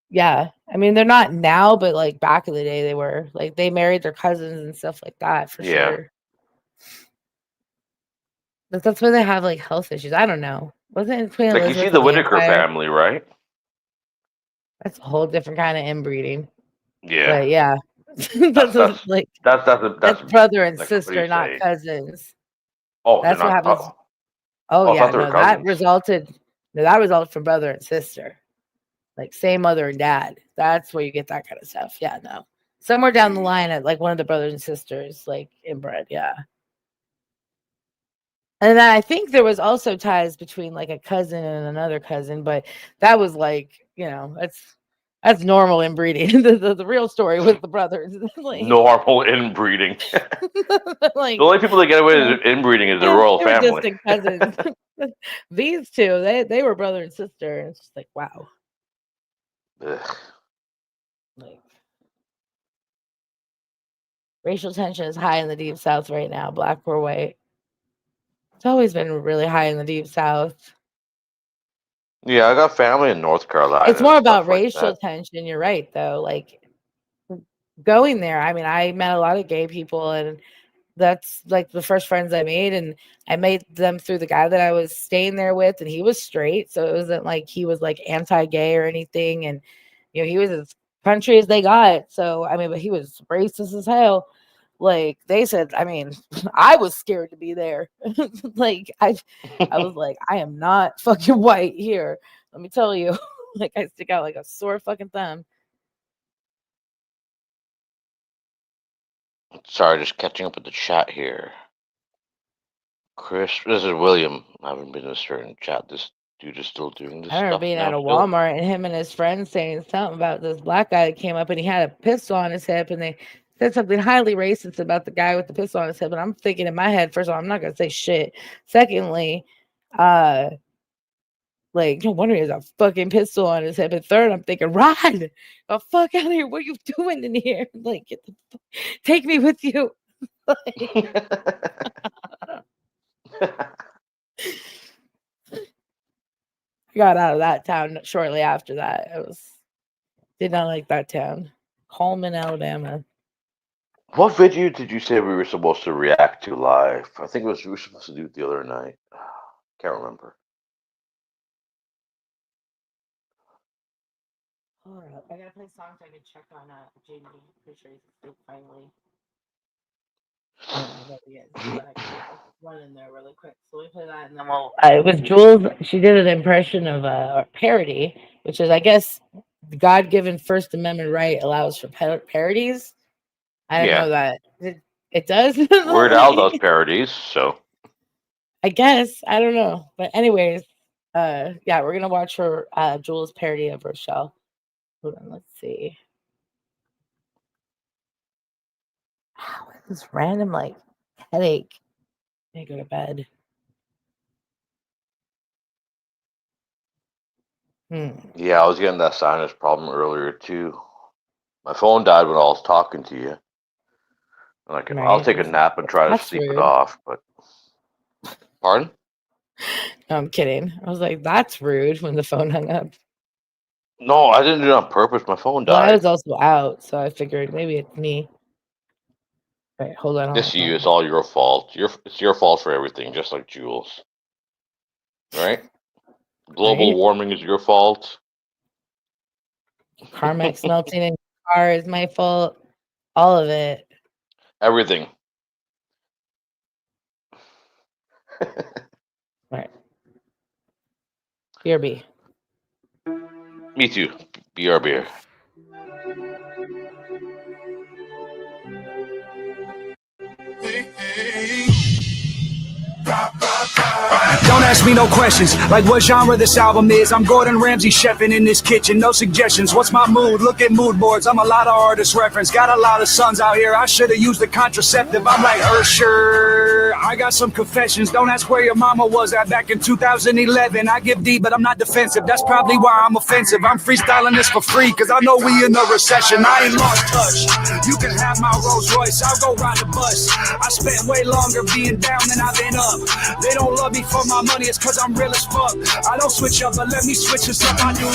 yeah. I mean, they're not now, but like back in the day, they were like they married their cousins and stuff like that for Yeah. sure. But that's why they have like health issues. I don't know. Wasn't Queen Like you see Elizabeth the a Whitaker vampire? family, right? That's a whole different kind of inbreeding. Yeah. But yeah, That's that's that's like that's that's brother and like, what do you sister, not say? cousins. Oh, they're That's what not. happens. Oh, Oh oh, I yeah, thought they were no, that cousins. resulted. No, that resulted from brother and sister, like same mother and dad. That's where you get that kind of stuff. Yeah, no, somewhere down the line, at like one of the brothers and sisters, like inbred. Yeah. And then I think there was also ties between like a cousin and another cousin, but that was like, that's normal inbreeding. The real story was the brothers. Like, Normal inbreeding. The like only people that get away yeah, with inbreeding is the yeah, royal they were family. distant cousins. These two, they were brother and sister. It's just like wow. Ugh. Like racial tension is high in the deep south right now, black or white. It's always been really high in the deep south. Yeah, I got family in North It's Carolina and more about stuff like racial that. tension. You're right, though. Like going there, I mean, I met a lot of gay people, and that's like the first friends I made, and I made them through the guy that I was staying there with, and he was straight, so it wasn't like he was like anti-gay or anything, and he was as country as they got. So I mean, but he was racist as hell. Like they said, I mean, I was scared to be there. Like I was like, I am not fucking white here. Let me tell you. Like I stick out like a sore fucking thumb. Sorry, just catching up with the chat here. Chris, this is William. I haven't been in a certain chat. This dude is still doing this I remember stuff being at now a still. Walmart and him and his friends saying something about this black guy that came up and he had a pistol on his hip and they said something highly racist about the guy with the pistol on his hip. And I'm thinking in my head, first of all, I'm not gonna say shit. Secondly, uh like no wonder he has a fucking pistol on his hip. And third, I'm thinking, Rod, the fuck out of here. What are you doing in here? Like take me with you. Like, I got out of that town shortly after that. I did not like that town. Coleman, Alabama. What video did you say we were supposed to react to live? I think we were supposed to do it the other night. Can't remember. All right. I gotta play songs I can check on Jamie. Pretty sure he's asleep finally. I know he is, but I can run in there really quick. So we play that, and then we'll. It was Jules. She did an impression of a parody, which is, I guess, God-given First Amendment right allows for parodies. I didn't know that. It does. Weird Al does parodies, so I guess I don't know, but anyways, yeah, we're gonna watch her Jules parody of Rochelle. Hold on, let's see. Wow, this random like headache. I go to bed. Yeah, I was getting that sinus problem earlier too. My phone died when I was talking to you. Like, I'll take a nap and try to sleep it off, but pardon? No, I'm kidding. I was like, that's rude when the phone hung up. No, I didn't do it on purpose. My phone died. Well, I was also out, so I figured maybe it's me. Right, hold on. This you, it's all your fault. It's your fault for everything, just like Jules. Right? Global warming is your fault. Carmex melting in your car is my fault. All of it. Everything. Right. BRB. Me too. BRB. Don't ask me no questions, like what genre this album is. I'm Gordon Ramsay chefing in this kitchen, no suggestions. What's my mood? Look at mood boards. I'm a lot of artist reference. Got a lot of sons out here. I should have used the contraceptive. I'm like Ursher. I got some confessions. Don't ask where your mama was at back in 2011. I give deep, but I'm not defensive. That's probably why I'm offensive. I'm freestyling this for free, cause I know we in a recession. I ain't lost touch. You can have my Rolls Royce. I'll go ride the bus. I spent way longer being down than I've been up. They don't love me for my money, it's cause I'm real as fuck. I don't switch up, but let me switch this up. I do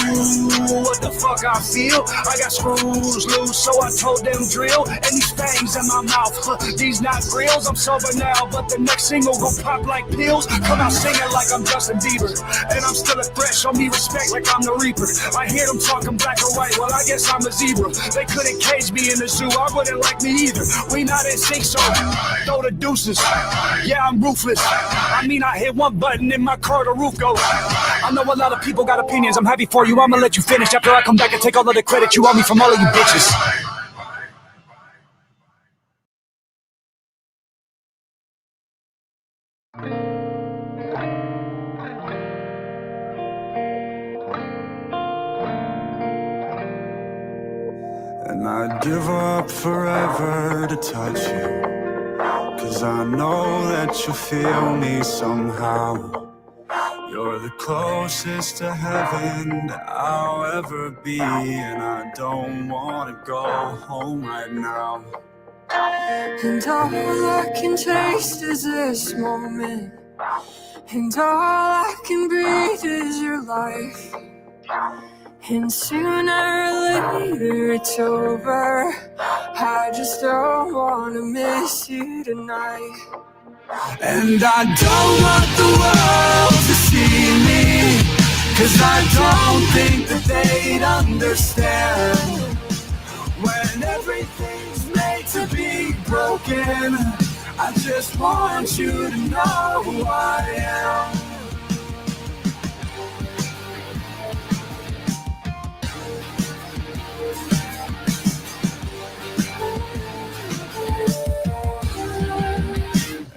what the fuck I feel. I got screws loose, so I told them drill. And these fangs in my mouth, these not grills. I'm sober now, but the next single gon' pop like pills. Come out singing like I'm Justin Bieber, and I'm still a threat, show me respect like I'm the Reaper. I hear them talking black or white, well I guess I'm a zebra. They couldn't cage me in the zoo, I wouldn't like me either. We not in sync, so throw the deuces. Yeah, I'm ruthless. I mean, I hit one button in my car, the roof goes. I know a lot of people got opinions. I'm happy for you. I'ma let you finish after I come back and take all of the credit you owe me from all of you bitches. And I'd give up forever to touch you, cause I know that you feel me somehow. You're the closest to heaven that I'll ever be, and I don't wanna go home right now. And all I can taste is this moment, and all I can breathe is your life. And sooner or later it's over. I just don't wanna miss you tonight. And I don't want the world to see me, cause I don't think that they'd understand. When everything's made to be broken, I just want you to know who I am.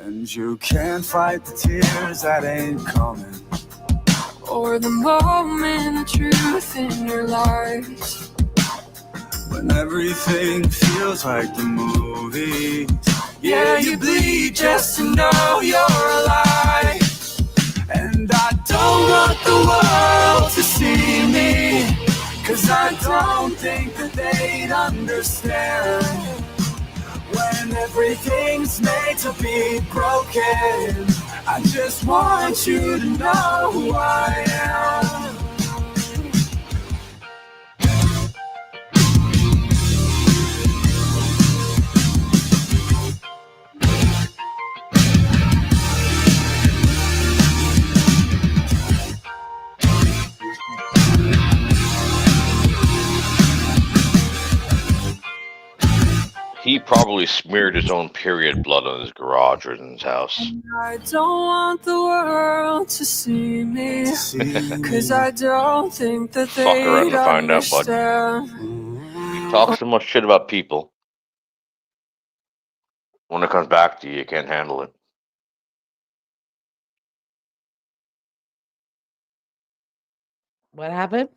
And you can't fight the tears that ain't coming, or the moment of truth in your life. when everything feels like the movies. Yeah, you bleed just to know you're alive. And I don't want the world to see me, cause I don't think that they'd understand. When everything's made to be broken, I just want you to know who I am. probably smeared his own period blood on his garage or in his house. I don't want the world to see me, cause I don't think that Fuck around they'd and find out, bud. understand. You talk so much shit about people. When it comes back to you, you can't handle it. What happened?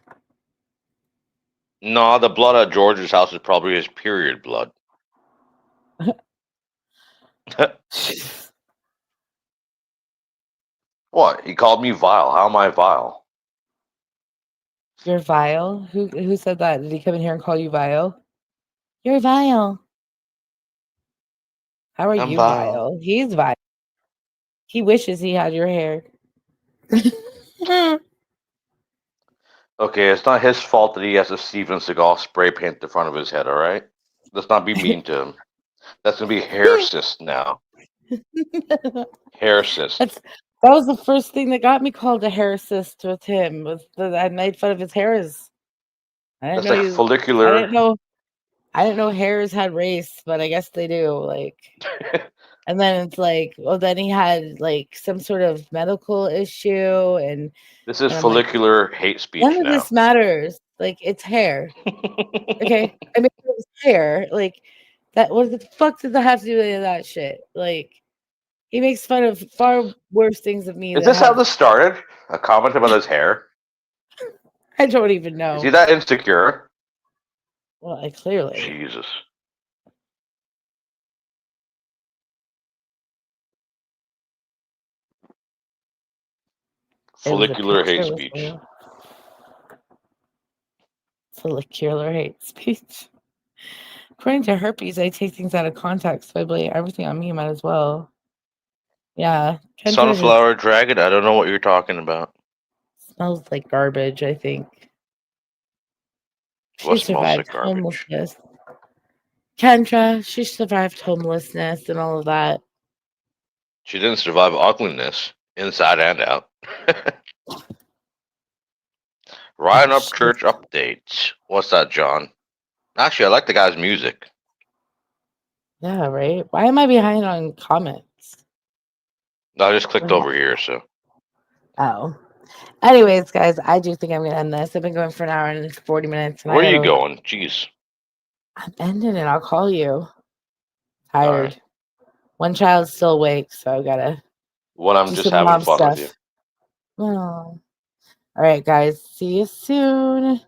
No, the blood at George's house is probably his period blood. What? He called me vile. How am I vile? You're vile? Who said that? Did he come in here and call you vile? You're vile. How are I'm you vile. vile? He's vile. He wishes he had your hair. Okay, it's not his fault that he has a Steven Seagal spray paint the front of his head, alright? Let's not be mean to him. That's gonna be hair cyst now. Hair cyst. That was the first thing that got me called a hair cyst with him. Was that I made fun of his hairs. I didn't That's know like you. I follicular. didn't know. I didn't know hairs had race, but I guess they do. Like, and then it's like, well, then he had like some sort of medical issue, and This is I'm like, follicular hate speech none of now. this matters. Like, it's hair. Okay, I mean, it was hair. Like, that. What the fuck did that have to do with any of that shit? Like, he makes fun of far worse things of me Is that this how have. this started? A comment about his hair? I don't even Is know. he that insecure? Well, I clearly. Jesus. It was a Follicular hate picture with speech. me. Follicular hate speech. According to herpes, I take things out of context, so I blame everything on me. Might as well. Yeah, Kendra just Sunflower dragon? I don't know what you're talking about. smells like garbage. I think she What smells like survived garbage? homelessness. Kendra, she survived homelessness and all of that. She didn't survive ugliness, inside and out. Ryan Upchurch updates. What's that, John? Actually, I like the guy's music. Yeah, right. Why am I behind on comments? I just clicked over here, so. Oh. Anyways, guys, I do think I'm gonna end this. I've been going for an hour and 40 minutes. And Where are you going? Jeez. I'm ending it. I'll call you. Tired. Right. One child's still awake, so I gotta Well, I'm do just some having mom fun stuff. with you. Oh. All right, guys. See you soon.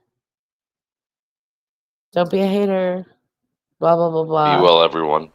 Don't be a hater. Blah blah blah Be blah. well, everyone.